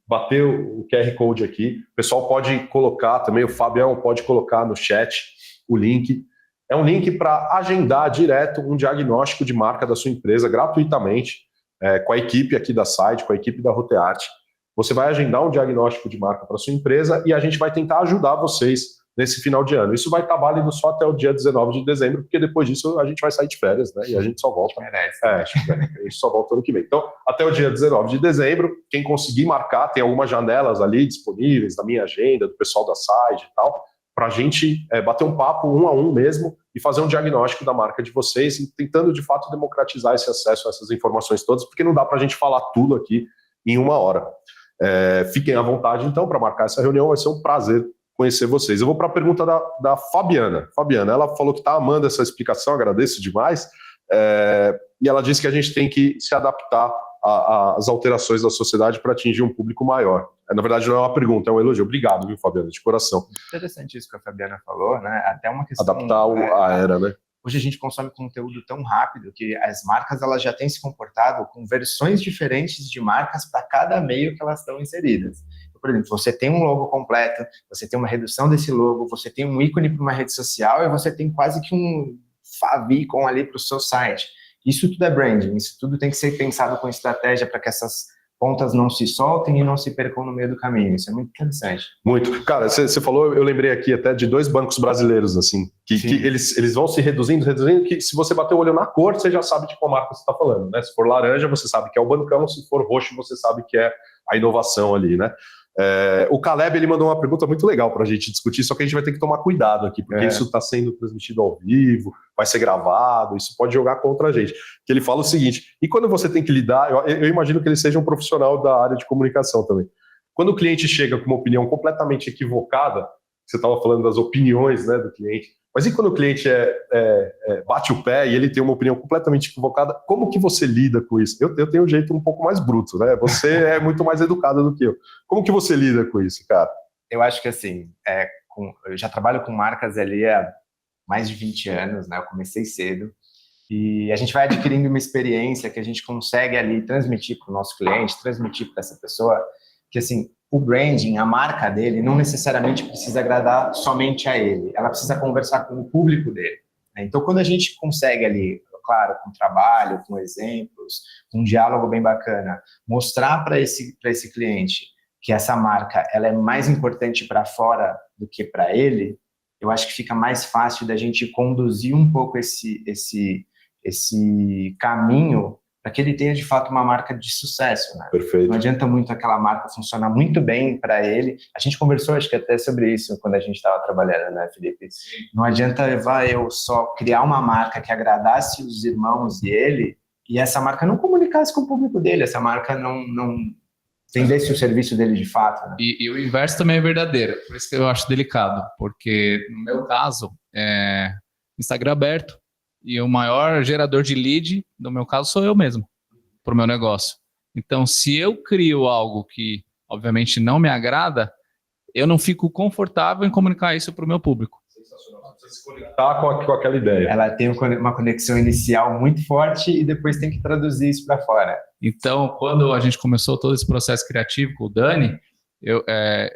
bater o QR Code aqui, o pessoal pode colocar também, o Fabião pode colocar no chat o link. É um link para agendar direto um diagnóstico de marca da sua empresa gratuitamente, com a equipe aqui da Side, com a equipe da Rotearte. Você vai agendar um diagnóstico de marca para sua empresa e a gente vai tentar ajudar vocês nesse final de ano. Isso vai estar válido só até o dia 19 de dezembro, porque depois disso a gente vai sair de férias, né? E a gente só volta. A gente só volta ano que vem. Então, até o dia 19 de dezembro, quem conseguir marcar, tem algumas janelas ali disponíveis na minha agenda, do pessoal da Side e tal, para a gente bater um papo 1 a 1 mesmo e fazer um diagnóstico da marca de vocês e tentando, de fato, democratizar esse acesso a essas informações todas, porque não dá para a gente falar tudo aqui em 1 hora. Fiquem à vontade, então, para marcar essa reunião, vai ser um prazer conhecer vocês. Eu vou para a pergunta da Fabiana. Fabiana, ela falou que está amando essa explicação, agradeço demais, e ela disse que a gente tem que se adaptar às alterações da sociedade para atingir um público maior. Na verdade, não é uma pergunta, é um elogio. Obrigado, viu, Fabiana, de coração. Interessante isso que a Fabiana falou, né? Até uma questão... Adaptar a era, né? Hoje a gente consome conteúdo tão rápido que as marcas elas já têm se comportado com versões diferentes de marcas para cada meio que elas estão inseridas. Por exemplo, você tem um logo completo, você tem uma redução desse logo, você tem um ícone para uma rede social e você tem quase que um favicon ali para o seu site. Isso tudo é branding, isso tudo tem que ser pensado com estratégia para que essas pontas não se soltem e não se percam no meio do caminho. Isso é muito interessante. Muito. Cara, você falou, eu lembrei aqui até de 2 bancos brasileiros, assim, que eles vão se reduzindo, que se você bater o olho na cor, você já sabe de qual marca você está falando, né? Se for laranja, você sabe que é o bancão, se for roxo, você sabe que é a inovação ali, né? O Caleb, ele mandou uma pergunta muito legal para a gente discutir, só que a gente vai ter que tomar cuidado aqui, porque isso está sendo transmitido ao vivo, vai ser gravado, isso pode jogar contra a gente. Que ele fala o seguinte, e quando você tem que lidar, eu imagino que ele seja um profissional da área de comunicação também. Quando o cliente chega com uma opinião completamente equivocada, você estava falando das opiniões, né, do cliente, mas e quando o cliente bate o pé e ele tem uma opinião completamente equivocada, como que você lida com isso? Eu tenho um jeito um pouco mais bruto, né? Você é muito mais educado do que eu. Como que você lida com isso, cara? Eu acho que assim, eu já trabalho com marcas ali há mais de 20 anos, né? Eu comecei cedo e a gente vai adquirindo uma experiência que a gente consegue ali transmitir para o nosso cliente, transmitir para essa pessoa, que assim, o branding, a marca dele, não necessariamente precisa agradar somente a ele, ela precisa conversar com o público dele. Então, quando a gente consegue ali, claro, com trabalho, com exemplos, com um diálogo bem bacana, mostrar para esse cliente que essa marca ela é mais importante para fora do que para ele, eu acho que fica mais fácil da gente conduzir um pouco esse caminho para que ele tenha de fato uma marca de sucesso, né? Perfeito. Não adianta muito aquela marca funcionar muito bem para ele. A gente conversou, acho que até sobre isso quando a gente estava trabalhando, né, Felipe? Não adianta eu só criar uma marca que agradasse os irmãos e ele, e essa marca não comunicasse com o público dele, essa marca não vendesse o serviço dele de fato. Né? E o inverso também é verdadeiro, por isso que eu acho delicado, porque no meu caso, Instagram aberto, e o maior gerador de lead, no meu caso, sou eu mesmo, para o meu negócio. Então, se eu crio algo que, obviamente, não me agrada, eu não fico confortável em comunicar isso para o meu público. Sensacional. Você se conectar com aquela ideia. Ela tem uma conexão inicial muito forte e depois tem que traduzir isso para fora. Então, quando a gente começou todo esse processo criativo com o Dani, eu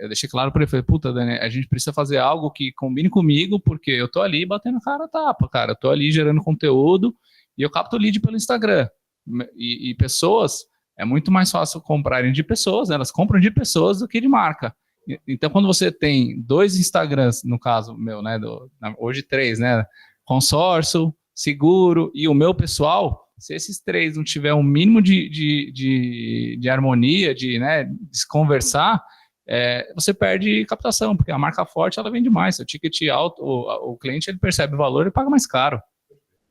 deixei claro para ele, falei, puta, Dani, a gente precisa fazer algo que combine comigo, porque eu tô ali batendo cara a tapa, cara, eu tô ali gerando conteúdo e eu capto lead pelo Instagram. E pessoas, é muito mais fácil comprarem de pessoas, né? Elas compram de pessoas do que de marca. Então, quando você tem 2 Instagrams, no caso meu, né, hoje 3, né, consórcio, seguro e o meu pessoal, se esses 3 não tiver um mínimo de harmonia, de se conversar, você perde captação, porque a marca forte, ela vende mais. O ticket alto, o cliente, ele percebe o valor e paga mais caro.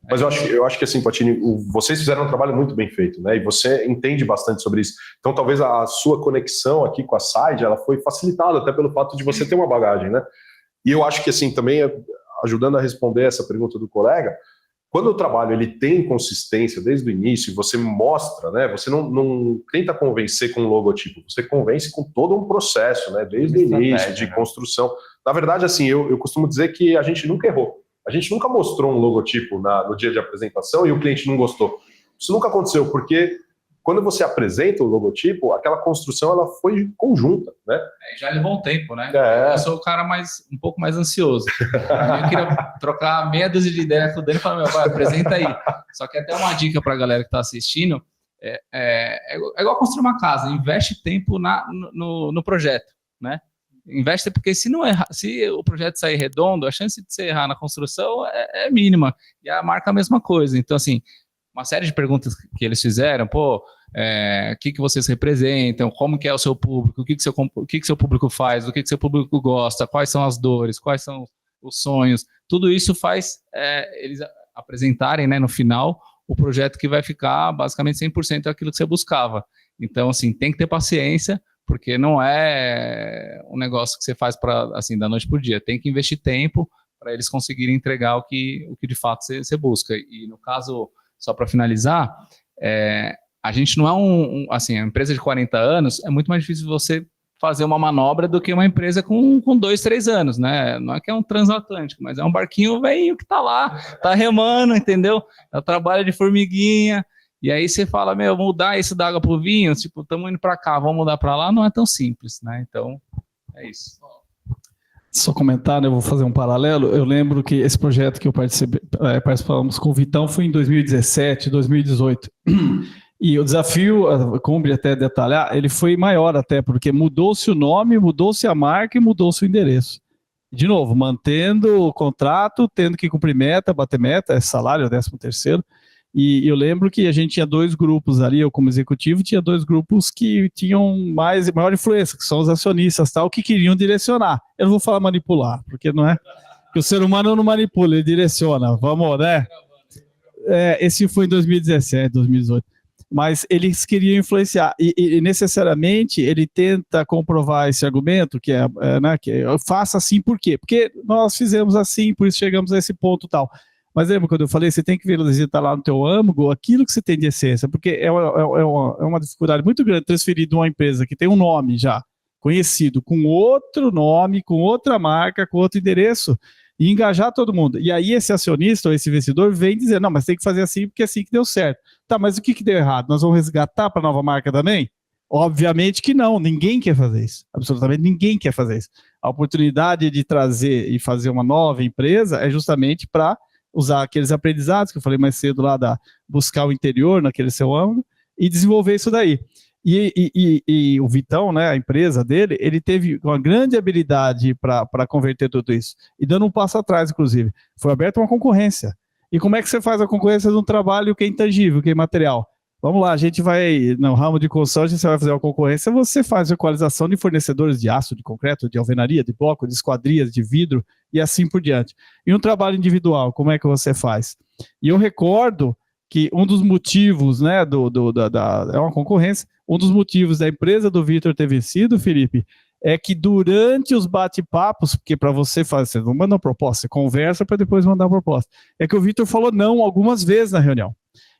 Mas eu acho que assim, Patini, vocês fizeram um trabalho muito bem feito, né? E você entende bastante sobre isso. Então, talvez a sua conexão aqui com a Side, ela foi facilitada até pelo fato de você ter uma bagagem, né? E eu acho que assim, também ajudando a responder essa pergunta do colega, quando o trabalho ele tem consistência desde o início, você mostra, né? Você não tenta convencer com um logotipo, você convence com todo um processo, né? Desde o início, de construção. Na verdade, assim, eu costumo dizer que a gente nunca errou. A gente nunca mostrou um logotipo no dia de apresentação e o cliente não gostou. Isso nunca aconteceu, porque quando você apresenta o logotipo, aquela construção ela foi conjunta, né? Já levou um tempo, né? Eu sou o cara um pouco mais ansioso. Eu queria trocar meia dúzia de ideias com o Dani e falar, vai, apresenta aí. Só que até uma dica para a galera que está assistindo, é igual construir uma casa, investe tempo no projeto, né? Investe porque se o projeto sair redondo, a chance de você errar na construção é mínima. E a marca a mesma coisa. Então, assim, uma série de perguntas que eles fizeram, o que vocês representam, como que é o seu público, o que seu público faz, o que seu público gosta, quais são as dores, quais são os sonhos. Tudo isso faz eles apresentarem, né, no final, o projeto que vai ficar basicamente 100% daquilo que você buscava. Então, assim, tem que ter paciência, porque não é um negócio que você faz assim, da noite para o dia. Tem que investir tempo para eles conseguirem entregar o que de fato você busca. E no caso, só para finalizar, a gente não é assim, a empresa de 40 anos, é muito mais difícil você fazer uma manobra do que uma empresa com 2, 3 anos, né? Não é que é um transatlântico, mas é um barquinho velho que tá lá, tá remando, entendeu? É o trabalho de formiguinha. E aí você fala, mudar isso da água pro vinho, tipo, estamos indo para cá, vamos mudar para lá, não é tão simples, né? Então, é isso. Só comentar, né, eu vou fazer um paralelo. Eu lembro que esse projeto que eu participamos com o Vitão foi em 2017, 2018. E o desafio, como até detalhar, ele foi maior até, porque mudou-se o nome, mudou-se a marca e mudou-se o endereço. De novo, mantendo o contrato, tendo que cumprir meta, bater meta, salário, 13º. E eu lembro que a gente tinha 2 grupos ali, eu como executivo tinha 2 grupos que tinham maior influência, que são os acionistas, tal, que queriam direcionar. Eu não vou falar manipular, porque não é que o ser humano não manipula, ele direciona. Vamos, né? Esse foi em 2017, 2018. Mas eles queriam influenciar. E necessariamente ele tenta comprovar esse argumento, que né, que eu faça assim, por quê? Porque nós fizemos assim, por isso chegamos a esse ponto tal. Mas lembra quando eu falei, você tem que visitar lá no teu âmago aquilo que você tem de essência, porque é uma dificuldade muito grande transferir de uma empresa que tem um nome já conhecido, com outro nome, com outra marca, com outro endereço, e engajar todo mundo. E aí esse acionista ou esse investidor vem dizer, não, mas tem que fazer assim porque é assim que deu certo. Tá, mas o que deu errado? Nós vamos resgatar para a nova marca também? Obviamente que não, ninguém quer fazer isso. Absolutamente ninguém quer fazer isso. A oportunidade de trazer e fazer uma nova empresa é justamente para usar aqueles aprendizados que eu falei mais cedo lá, buscar o interior naquele seu âmbito e desenvolver isso daí. E o Vitão, né, a empresa dele, ele teve uma grande habilidade para converter tudo isso. E dando um passo atrás, inclusive, foi aberta uma concorrência. E como é que você faz a concorrência de um trabalho que é intangível, que é imaterial? Vamos lá, a gente vai, no ramo de construção, você vai fazer uma concorrência, você faz equalização de fornecedores de aço, de concreto, de alvenaria, de bloco, de esquadrias, de vidro e assim por diante. E um trabalho individual, como é que você faz? E eu recordo que um dos motivos, né, é uma concorrência, um dos motivos da empresa do Vitor ter vencido, Felipe, é que durante os bate-papos, porque para você fazer, você não manda uma proposta, você conversa para depois mandar uma proposta, é que o Vitor falou não algumas vezes na reunião.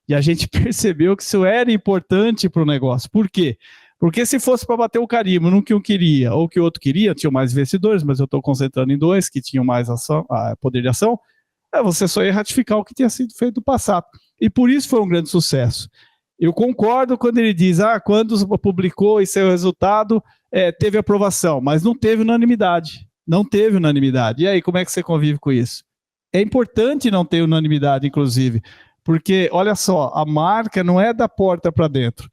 E a gente percebeu que isso era importante para o negócio. Por quê? Porque se fosse para bater o carimbo no que um queria ou que o outro queria, tinham mais investidores, mas eu estou concentrando em 2 que tinham mais ação, poder de ação, você só ia ratificar o que tinha sido feito no passado. E por isso foi um grande sucesso. Eu concordo quando ele diz, quando publicou e saiu o resultado, teve aprovação, mas não teve unanimidade. Não teve unanimidade. E aí, como é que você convive com isso? É importante não ter unanimidade, inclusive, porque, olha só, a marca não é da porta para dentro.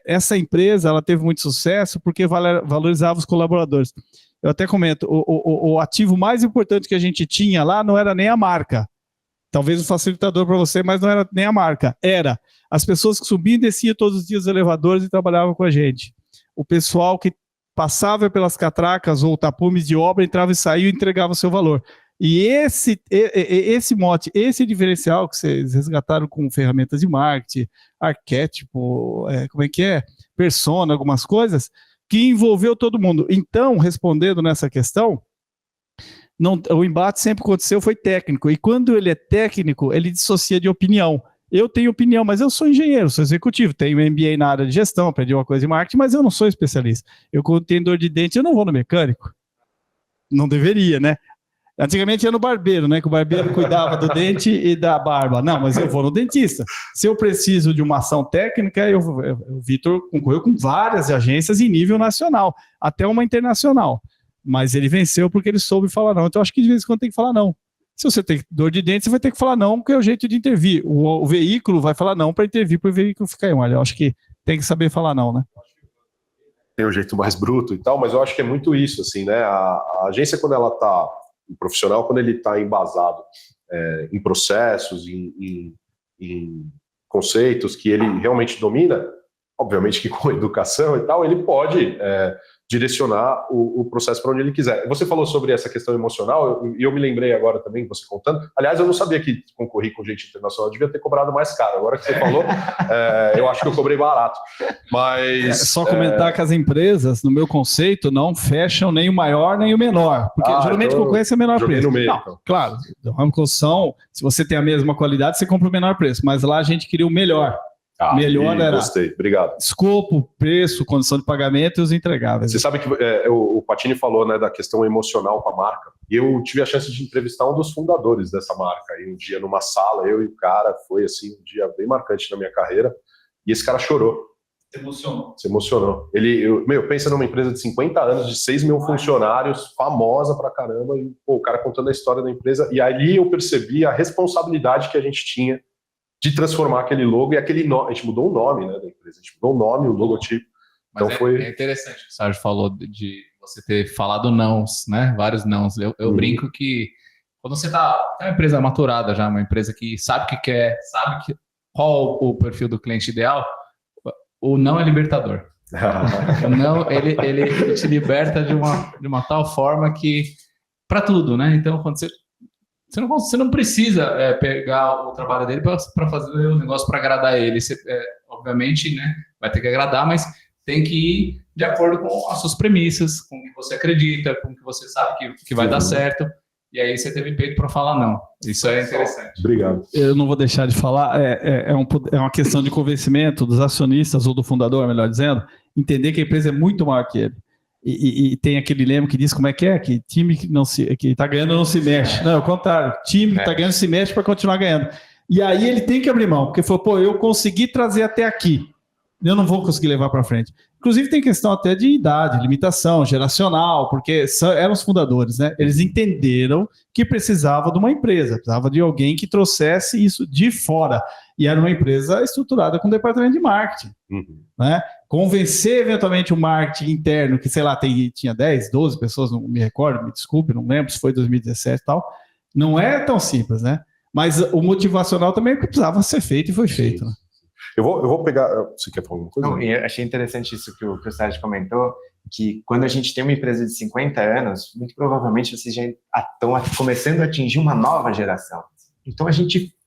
Essa empresa ela teve muito sucesso porque valorizava os colaboradores. Eu até comento, o ativo mais importante que a gente tinha lá não era nem a marca. Talvez o facilitador para você, mas não era nem a marca. Era as pessoas que subiam e desciam todos os dias os elevadores e trabalhavam com a gente. O pessoal que passava pelas catracas ou tapumes de obra, entrava e saía e entregava o seu valor. E esse mote, esse diferencial que vocês resgataram com ferramentas de marketing, arquétipo, persona, algumas coisas, que envolveu todo mundo. Então, respondendo nessa questão, o embate sempre aconteceu, foi técnico. E quando ele é técnico, ele dissocia de opinião. Eu tenho opinião, mas eu sou engenheiro, sou executivo, tenho MBA na área de gestão, aprendi uma coisa de marketing, mas eu não sou especialista. Eu, quando tenho dor de dente, eu não vou no mecânico. Não deveria, né? Antigamente ia no barbeiro, né? Que o barbeiro cuidava do dente e da barba. Não, mas eu vou no dentista. Se eu preciso de uma ação técnica, o Vitor concorreu com várias agências em nível nacional, até uma internacional. Mas ele venceu porque ele soube falar não. Então, acho que de vez em quando tem que falar não. Se você tem dor de dente, você vai ter que falar não, porque é o jeito de intervir. O veículo vai falar não para intervir, para o veículo ficar em olha. Eu acho que tem que saber falar não, né? Tem um jeito mais bruto e tal, mas eu acho que é muito isso, assim, né? A agência, quando ela está... O profissional, quando ele está embasado em processos, em conceitos que ele realmente domina, obviamente que com educação e tal, ele pode direcionar o processo para onde ele quiser. Você falou sobre essa questão emocional, e eu me lembrei agora também, você contando. Aliás, eu não sabia que concorri com gente internacional, eu devia ter cobrado mais caro. Agora que você falou, eu acho que eu cobrei barato. Mas só comentar que as empresas, no meu conceito, não fecham nem o maior nem o menor. Porque geralmente então, concorrência é o menor preço. No meio, não, então. Claro, no ramo de construção, se você tem a mesma qualidade, você compra o menor preço. Mas lá a gente queria o melhor. Melhor era gostei, obrigado. Escopo, preço, condição de pagamento e os entregáveis. Você sabe que o Patini falou, né, da questão emocional com a marca. E eu tive a chance de entrevistar um dos fundadores dessa marca. E um dia numa sala, eu e o cara, foi assim, um dia bem marcante na minha carreira. E esse cara chorou. Se emocionou. Pensa numa empresa de 50 anos, de 6 mil funcionários, famosa pra caramba. E o cara contando a história da empresa. E ali eu percebi a responsabilidade que a gente tinha de transformar aquele logo e aquele nome. A gente mudou o nome, né, da empresa. A gente mudou o nome, o logotipo. Então é interessante o que o Sérgio falou de você ter falado nãos, né? Vários nãos. Eu brinco que quando você tá uma empresa maturada já, uma empresa que sabe o que quer, sabe qual o perfil do cliente ideal, o não é libertador. O não, ele te liberta de uma tal forma que para tudo, né? Então, quando você não precisa pegar o trabalho dele para fazer o negócio para agradar ele. Você, obviamente, né, vai ter que agradar, mas tem que ir de acordo com as suas premissas, com o que você acredita, com o que você sabe que vai dar certo. E aí você teve peito para falar não. Isso é interessante. Obrigado. Eu não vou deixar de falar, é uma questão de convencimento dos acionistas ou do fundador, melhor dizendo, entender que a empresa é muito maior que ele. E tem aquele lema que diz como é que time que tá ganhando não se mexe. Não, é o contrário. Time que tá ganhando se mexe para continuar ganhando. E aí ele tem que abrir mão, porque falou, eu consegui trazer até aqui. Eu não vou conseguir levar para frente. Inclusive tem questão até de idade, limitação, geracional, porque eram os fundadores, né? Eles entenderam que precisava de uma empresa, precisava de alguém que trouxesse isso de fora. E era uma empresa estruturada com departamento de marketing, né? Convencer eventualmente o marketing interno, que sei lá, tinha 10, 12 pessoas, não me recordo, me desculpe, não lembro se foi 2017 e tal, não é tão simples, né? Mas o motivacional também precisava ser feito e foi feito, né? Eu vou pegar... Você quer falar alguma coisa? Não, eu achei interessante isso que o Sérgio comentou, que quando a gente tem uma empresa de 50 anos, muito provavelmente vocês já estão começando a atingir uma nova geração. Então,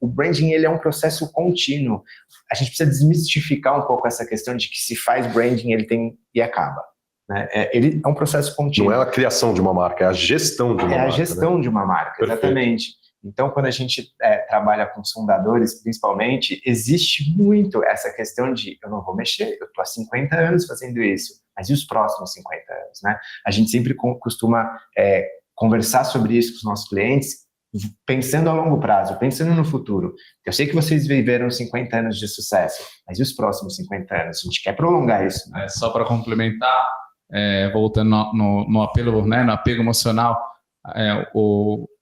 o branding ele é um processo contínuo. A gente precisa desmistificar um pouco essa questão de que se faz branding, ele tem e acaba. Né? Ele é um processo contínuo. Não é a criação de uma marca, é a gestão de uma marca. É a gestão, né, de uma marca, Perfeito. Exatamente. Então, quando a gente trabalha com os fundadores, principalmente, existe muito essa questão de eu não vou mexer, eu estou há 50 anos fazendo isso, mas e os próximos 50 anos? Né? A gente sempre costuma conversar sobre isso com os nossos clientes, pensando a longo prazo, pensando no futuro. Eu sei que vocês viveram 50 anos de sucesso, mas e os próximos 50 anos? A gente quer prolongar isso. Né? Só para complementar, voltando no apelo, né, no apego emocional,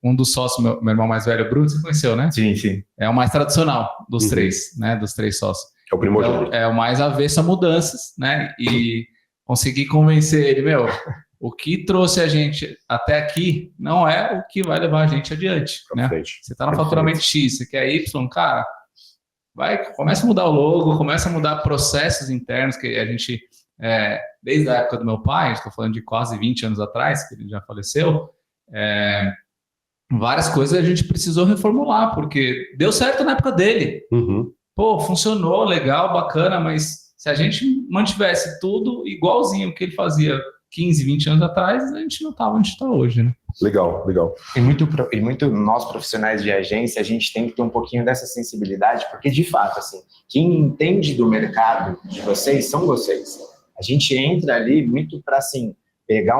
um dos sócios, meu irmão mais velho, Bruno, você conheceu, né? Sim, sim. É o mais tradicional dos três, né? Dos três sócios. É o primogênito. Então, é o mais avesso a mudanças, né? E conseguir convencer ele, o que trouxe a gente até aqui não é o que vai levar a gente adiante, né? Você está no faturamento X, você quer Y, cara, começa a mudar o logo, começa a mudar processos internos que a gente, desde a época do meu pai, estou falando de quase 20 anos atrás, que ele já faleceu, várias coisas a gente precisou reformular, porque deu certo na época dele. Uhum. Pô, funcionou, legal, bacana, mas se a gente mantivesse tudo igualzinho que ele fazia 15, 20 anos atrás, a gente não estava onde está hoje, né? Legal. E muito nós profissionais de agência, a gente tem que ter um pouquinho dessa sensibilidade, porque de fato, assim, quem entende do mercado de vocês são vocês. A gente entra ali muito para, assim, pegar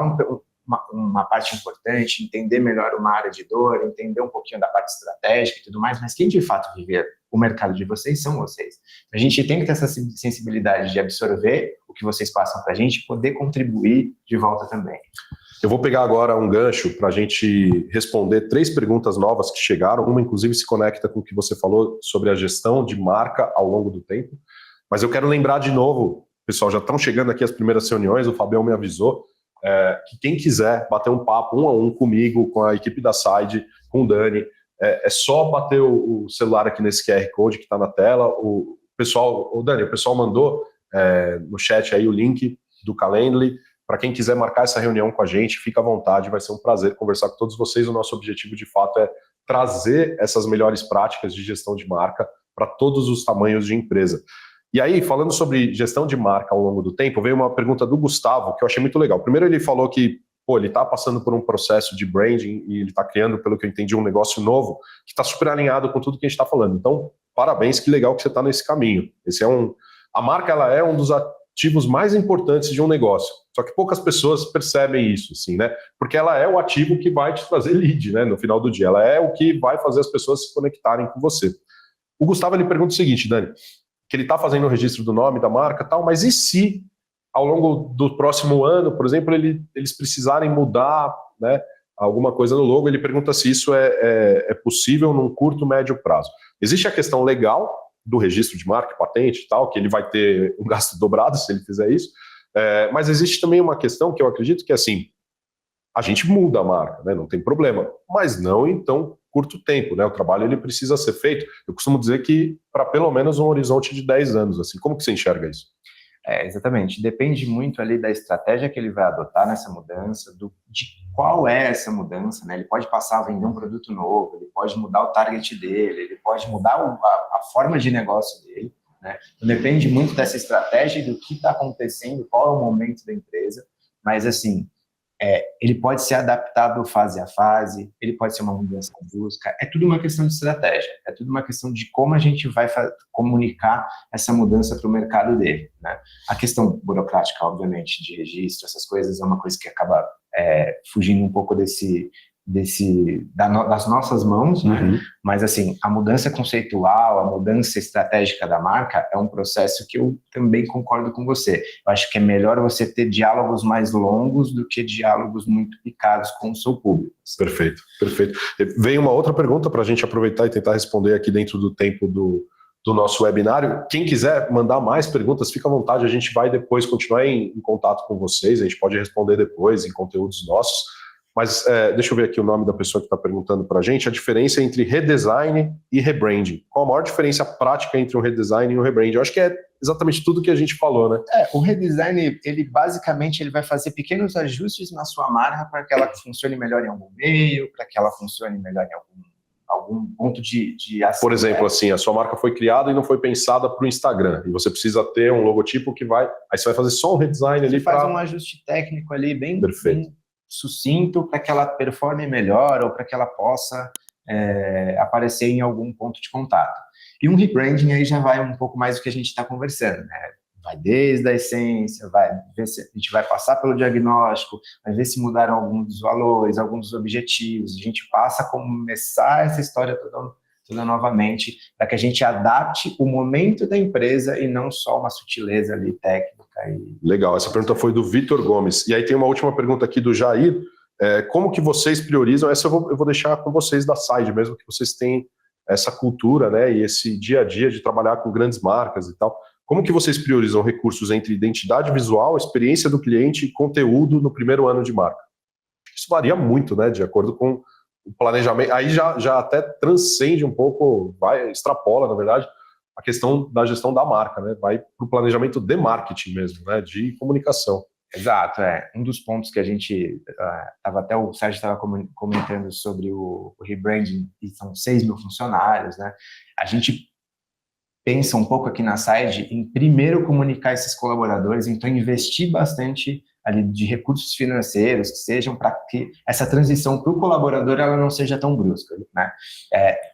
uma parte importante, entender melhor uma área de dor, entender um pouquinho da parte estratégica e tudo mais, mas quem de fato vive o mercado de vocês são vocês. A gente tem que ter essa sensibilidade de absorver o que vocês passam para a gente e poder contribuir de volta também. Eu vou pegar agora um gancho para a gente responder 3 perguntas novas que chegaram. Uma, inclusive, se conecta com o que você falou sobre a gestão de marca ao longo do tempo. Mas eu quero lembrar de novo, pessoal, já estão chegando aqui as primeiras reuniões, o Fabião me avisou, que quem quiser bater um papo 1 a 1 comigo, com a equipe da Side, com o Dani, é só bater o celular aqui nesse QR Code que está na tela. O Dani, o pessoal mandou no chat aí o link do Calendly. Para quem quiser marcar essa reunião com a gente, fica à vontade, vai ser um prazer conversar com todos vocês. O nosso objetivo, de fato, é trazer essas melhores práticas de gestão de marca para todos os tamanhos de empresa. E aí, falando sobre gestão de marca ao longo do tempo, veio uma pergunta do Gustavo, que eu achei muito legal. Primeiro, ele falou que ele está passando por um processo de branding e ele está criando, pelo que eu entendi, um negócio novo que está super alinhado com tudo que a gente está falando. Então, parabéns, que legal que você está nesse caminho. A marca, ela é um dos ativos mais importantes de um negócio. Só que poucas pessoas percebem isso, assim, né? Porque ela é o ativo que vai te trazer lead, né? No final do dia. Ela é o que vai fazer as pessoas se conectarem com você. O Gustavo, ele pergunta o seguinte, Dani, que ele está fazendo o registro do nome da marca e tal, mas e se ao longo do próximo ano, por exemplo, eles precisarem mudar, né, alguma coisa no logo? Ele pergunta se isso é possível num curto, médio prazo. Existe a questão legal do registro de marca, patente e tal, que ele vai ter um gasto dobrado se ele fizer isso, mas existe também uma questão que eu acredito que, assim, a gente muda a marca, né, não tem problema, mas não em tão curto tempo, né? O trabalho ele precisa ser feito. Eu costumo dizer que para pelo menos um horizonte de 10 anos, assim. Como que você enxerga isso? Exatamente. Depende muito ali da estratégia que ele vai adotar nessa mudança, de qual é essa mudança, né? Ele pode passar a vender um produto novo, ele pode mudar o target dele, ele pode mudar a forma de negócio dele, né? Então, depende muito dessa estratégia e do que está acontecendo, qual é o momento da empresa, mas assim, ele pode ser adaptado fase a fase, ele pode ser uma mudança brusca, é tudo uma questão de estratégia, é tudo uma questão de como a gente vai comunicar essa mudança para o mercado dele, né? A questão burocrática, obviamente, de registro, essas coisas, é uma coisa que acaba fugindo um pouco das nossas mãos, né? Uhum. Mas assim, a mudança conceitual, a mudança estratégica da marca é um processo que eu também concordo com você. Eu acho que é melhor você ter diálogos mais longos do que diálogos muito picados com o seu público. Perfeito. Veio uma outra pergunta para a gente aproveitar e tentar responder aqui dentro do tempo do nosso webinário. Quem quiser mandar mais perguntas, fica à vontade, a gente vai depois continuar em contato com vocês, a gente pode responder depois em conteúdos nossos. Mas deixa eu ver aqui o nome da pessoa que está perguntando para a gente, a diferença entre redesign e rebranding. Qual a maior diferença prática entre um redesign e um rebranding? Eu acho que é exatamente tudo que a gente falou, né? O redesign, ele basicamente vai fazer pequenos ajustes na sua marca para que ela funcione melhor em algum meio, para que ela funcione melhor em algum ponto de ação. Por exemplo, assim, a sua marca foi criada e não foi pensada para o Instagram, e você precisa ter um logotipo que vai... Aí você vai fazer só um redesign ali para... Faz um ajuste técnico ali bem sucinto para que ela performe melhor ou para que ela possa aparecer em algum ponto de contato. E um rebranding aí já vai um pouco mais do que a gente está conversando, né? Vai desde a essência, vai ver se a gente vai passar pelo diagnóstico, vai ver se mudaram alguns dos valores, alguns dos objetivos, a gente passa a começar essa história toda novamente, para que a gente adapte o momento da empresa e não só uma sutileza ali técnica. Legal, essa pergunta foi do Vitor Gomes. E aí tem uma última pergunta aqui do Jair. Como que vocês priorizam? Essa eu vou deixar com vocês da Side, mesmo que vocês tenham essa cultura, né, e esse dia a dia de trabalhar com grandes marcas e tal. Como que vocês priorizam recursos entre identidade visual, experiência do cliente e conteúdo no primeiro ano de marca? Isso varia muito, né, de acordo com o planejamento. Aí já até transcende um pouco, extrapola, na verdade, a questão da gestão da marca, né? Vai para o planejamento de marketing mesmo, né? De comunicação. Exato, um dos pontos que a gente até o Sérgio estava comentando sobre o rebranding, e são 6 mil funcionários, né? A gente pensa um pouco aqui na Side em primeiro comunicar esses colaboradores, então investir bastante ali de recursos financeiros que sejam para que essa transição para o colaborador ela não seja tão brusca, né?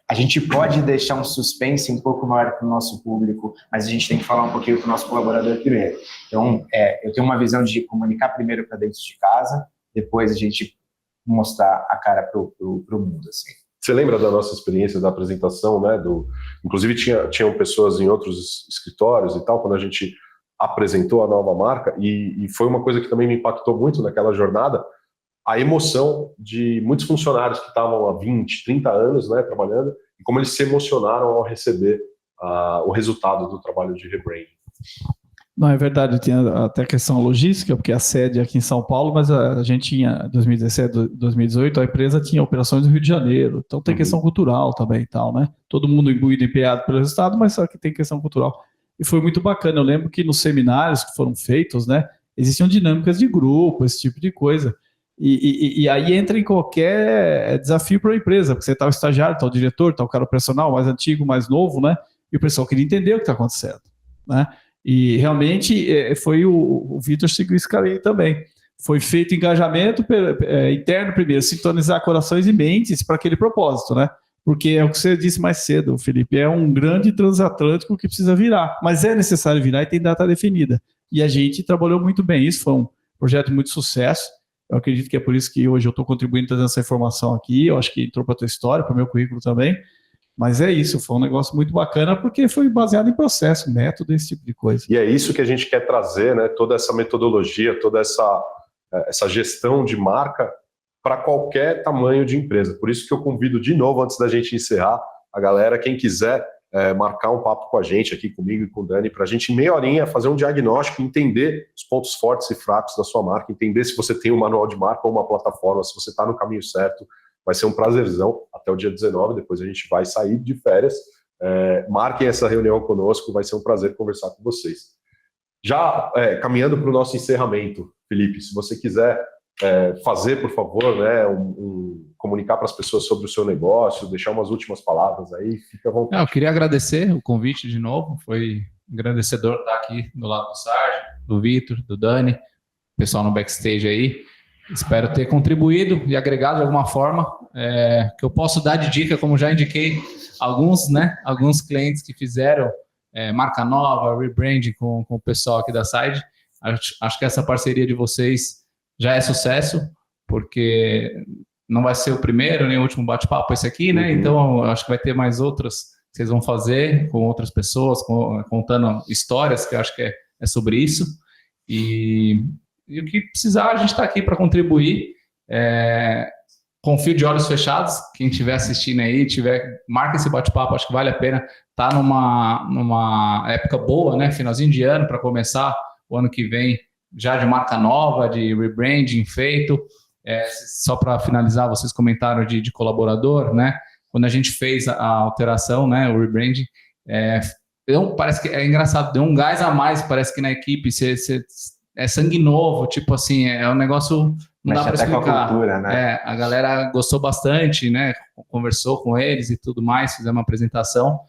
A gente pode deixar um suspense um pouco maior para o nosso público, mas a gente tem que falar um pouquinho para o nosso colaborador primeiro. Então, eu tenho uma visão de comunicar primeiro para dentro de casa, depois a gente mostrar a cara para o mundo, assim. Você lembra da nossa experiência da apresentação, né? Inclusive tinham pessoas em outros escritórios e tal, quando a gente apresentou a nova marca, e foi uma coisa que também me impactou muito naquela jornada, a emoção de muitos funcionários que estavam há 20, 30 anos, né, trabalhando, e como eles se emocionaram ao receber o resultado do trabalho de rebranding. Não, é verdade, tem até a questão logística, porque a sede é aqui em São Paulo, mas a gente tinha, em 2017, 2018, a empresa tinha operações no Rio de Janeiro, então tem questão cultural também e tal, né? Todo mundo imbuído e empenhado pelo resultado, mas só que tem questão cultural. E foi muito bacana, eu lembro que nos seminários que foram feitos, né, existiam dinâmicas de grupo, esse tipo de coisa. E aí entra em qualquer desafio para a empresa, porque você está o estagiário, está o diretor, está o cara operacional, mais antigo, mais novo, né? E o pessoal queria entender o que está acontecendo, né? E realmente foi o Vitor seguiu esse caminho também. Foi feito engajamento interno primeiro, sintonizar corações e mentes para aquele propósito, né? Porque é o que você disse mais cedo, Felipe, é um grande transatlântico que precisa virar, mas é necessário virar e tem data definida. E a gente trabalhou muito bem, isso foi um projeto de muito sucesso. Eu acredito que é por isso que hoje eu estou contribuindo trazendo essa informação aqui, eu acho que entrou para a tua história, para o meu currículo também, mas é isso, foi um negócio muito bacana porque foi baseado em processo, método, esse tipo de coisa. E é isso que a gente quer trazer, né? Toda essa metodologia, toda essa gestão de marca para qualquer tamanho de empresa. Por isso que eu convido de novo, antes da gente encerrar, a galera, quem quiser marcar um papo com a gente aqui, comigo e com o Dani, para a gente, em meia horinha, fazer um diagnóstico, entender os pontos fortes e fracos da sua marca, entender se você tem um manual de marca ou uma plataforma, se você está no caminho certo. Vai ser um prazerzão até o dia 19, depois a gente vai sair de férias. Marquem essa reunião conosco, vai ser um prazer conversar com vocês. Já caminhando para o nosso encerramento, Felipe, se você quiser fazer, por favor, né, comunicar para as pessoas sobre o seu negócio, deixar umas últimas palavras aí, fica à vontade. Eu queria agradecer o convite de novo, foi engrandecedor estar aqui do lado do Sérgio, do Vitor, do Dani, pessoal no backstage aí. Espero ter contribuído e agregado de alguma forma, que eu posso dar de dica, como já indiquei, alguns clientes que fizeram marca nova, rebranding com o pessoal aqui da Side. Acho que essa parceria de vocês já é sucesso, porque não vai ser o primeiro nem o último bate-papo esse aqui, né? Então, acho que vai ter mais outras que vocês vão fazer com outras pessoas, contando histórias, que eu acho que é sobre isso. E o que precisar, a gente está aqui para contribuir. Confio de olhos fechados. Quem estiver assistindo aí, marca esse bate-papo, acho que vale a pena. Tá numa época boa, né? Finalzinho de ano, para começar o ano que vem, já de marca nova, de rebranding feito. Só para finalizar, vocês comentaram de colaborador, né? Quando a gente fez a alteração, né, o rebranding, parece que é engraçado, deu um gás a mais, parece que na equipe, é sangue novo, tipo assim, é um negócio, não dá para explicar. Com a cultura, né? A galera gostou bastante, né? Conversou com eles e tudo mais, fizemos uma apresentação,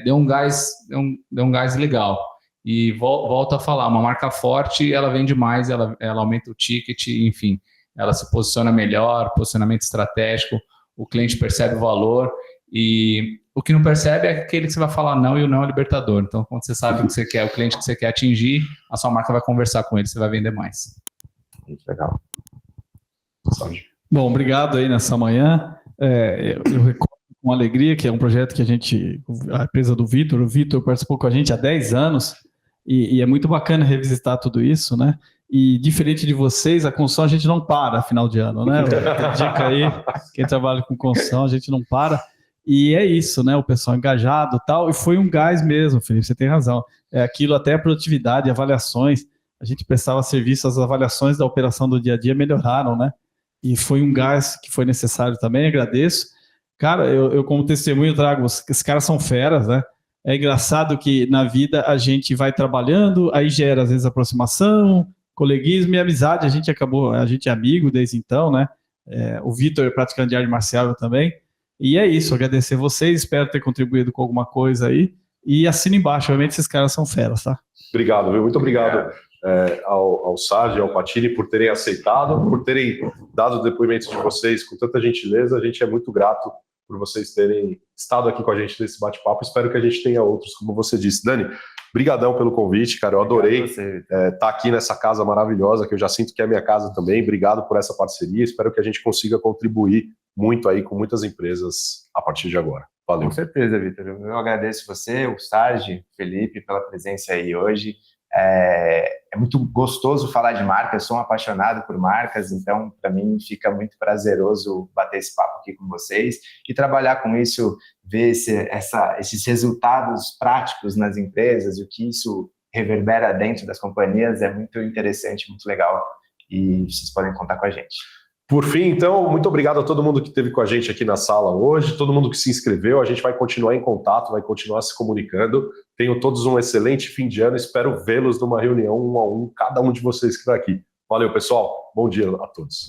deu um gás legal. E volto a falar, uma marca forte, ela vende mais, ela aumenta o ticket, enfim, ela se posiciona melhor, posicionamento estratégico, o cliente percebe o valor, e o que não percebe é aquele que você vai falar não, e o não é libertador. Então, quando você sabe o que você quer, o cliente que você quer atingir, a sua marca vai conversar com ele, você vai vender mais. Muito legal. Bom, obrigado aí nessa manhã. Eu recordo com alegria que é um projeto que a empresa do Vitor, o Vitor participou com a gente há 10 anos, e é muito bacana revisitar tudo isso, né? E diferente de vocês, a construção a gente não para final de ano, né? Dica aí, quem trabalha com construção, a gente não para. E é isso, né? O pessoal engajado e tal, e foi um gás mesmo, Felipe, você tem razão. Aquilo até a produtividade, avaliações, a gente prestava serviço, as avaliações da operação do dia a dia melhoraram, né? E foi um gás que foi necessário também, agradeço. Cara, eu como testemunho trago, esses caras são feras, né? É engraçado que na vida a gente vai trabalhando, aí gera às vezes aproximação, coleguismo e amizade, a gente é amigo desde então, né? O Vitor é praticante de arte marcial também. E é isso, agradecer vocês, espero ter contribuído com alguma coisa aí. E assina embaixo, obviamente esses caras são feras, tá? Obrigado, viu? Muito obrigado ao Sardi e ao Patini por terem aceitado, por terem dado o depoimento de vocês com tanta gentileza. A gente é muito grato por vocês terem estado aqui com a gente nesse bate-papo. Espero que a gente tenha outros, como você disse. Dani, brigadão pelo convite, cara. Eu adorei estar aqui nessa casa maravilhosa, que eu já sinto que é a minha casa também. Obrigado por essa parceria. Espero que a gente consiga contribuir muito aí com muitas empresas a partir de agora. Valeu. Com certeza, Vitor. Eu agradeço você, o Sardi, o Felipe, pela presença aí hoje. É muito gostoso falar de marcas, eu sou um apaixonado por marcas, então para mim fica muito prazeroso bater esse papo aqui com vocês e trabalhar com isso, ver esses resultados práticos nas empresas, o que isso reverbera dentro das companhias, é muito interessante, muito legal, e vocês podem contar com a gente. Por fim, então, muito obrigado a todo mundo que esteve com a gente aqui na sala hoje, todo mundo que se inscreveu. A gente vai continuar em contato, vai continuar se comunicando. Tenham todos um excelente fim de ano. Espero vê-los numa reunião 1 a 1, cada um de vocês que está aqui. Valeu, pessoal. Bom dia a todos.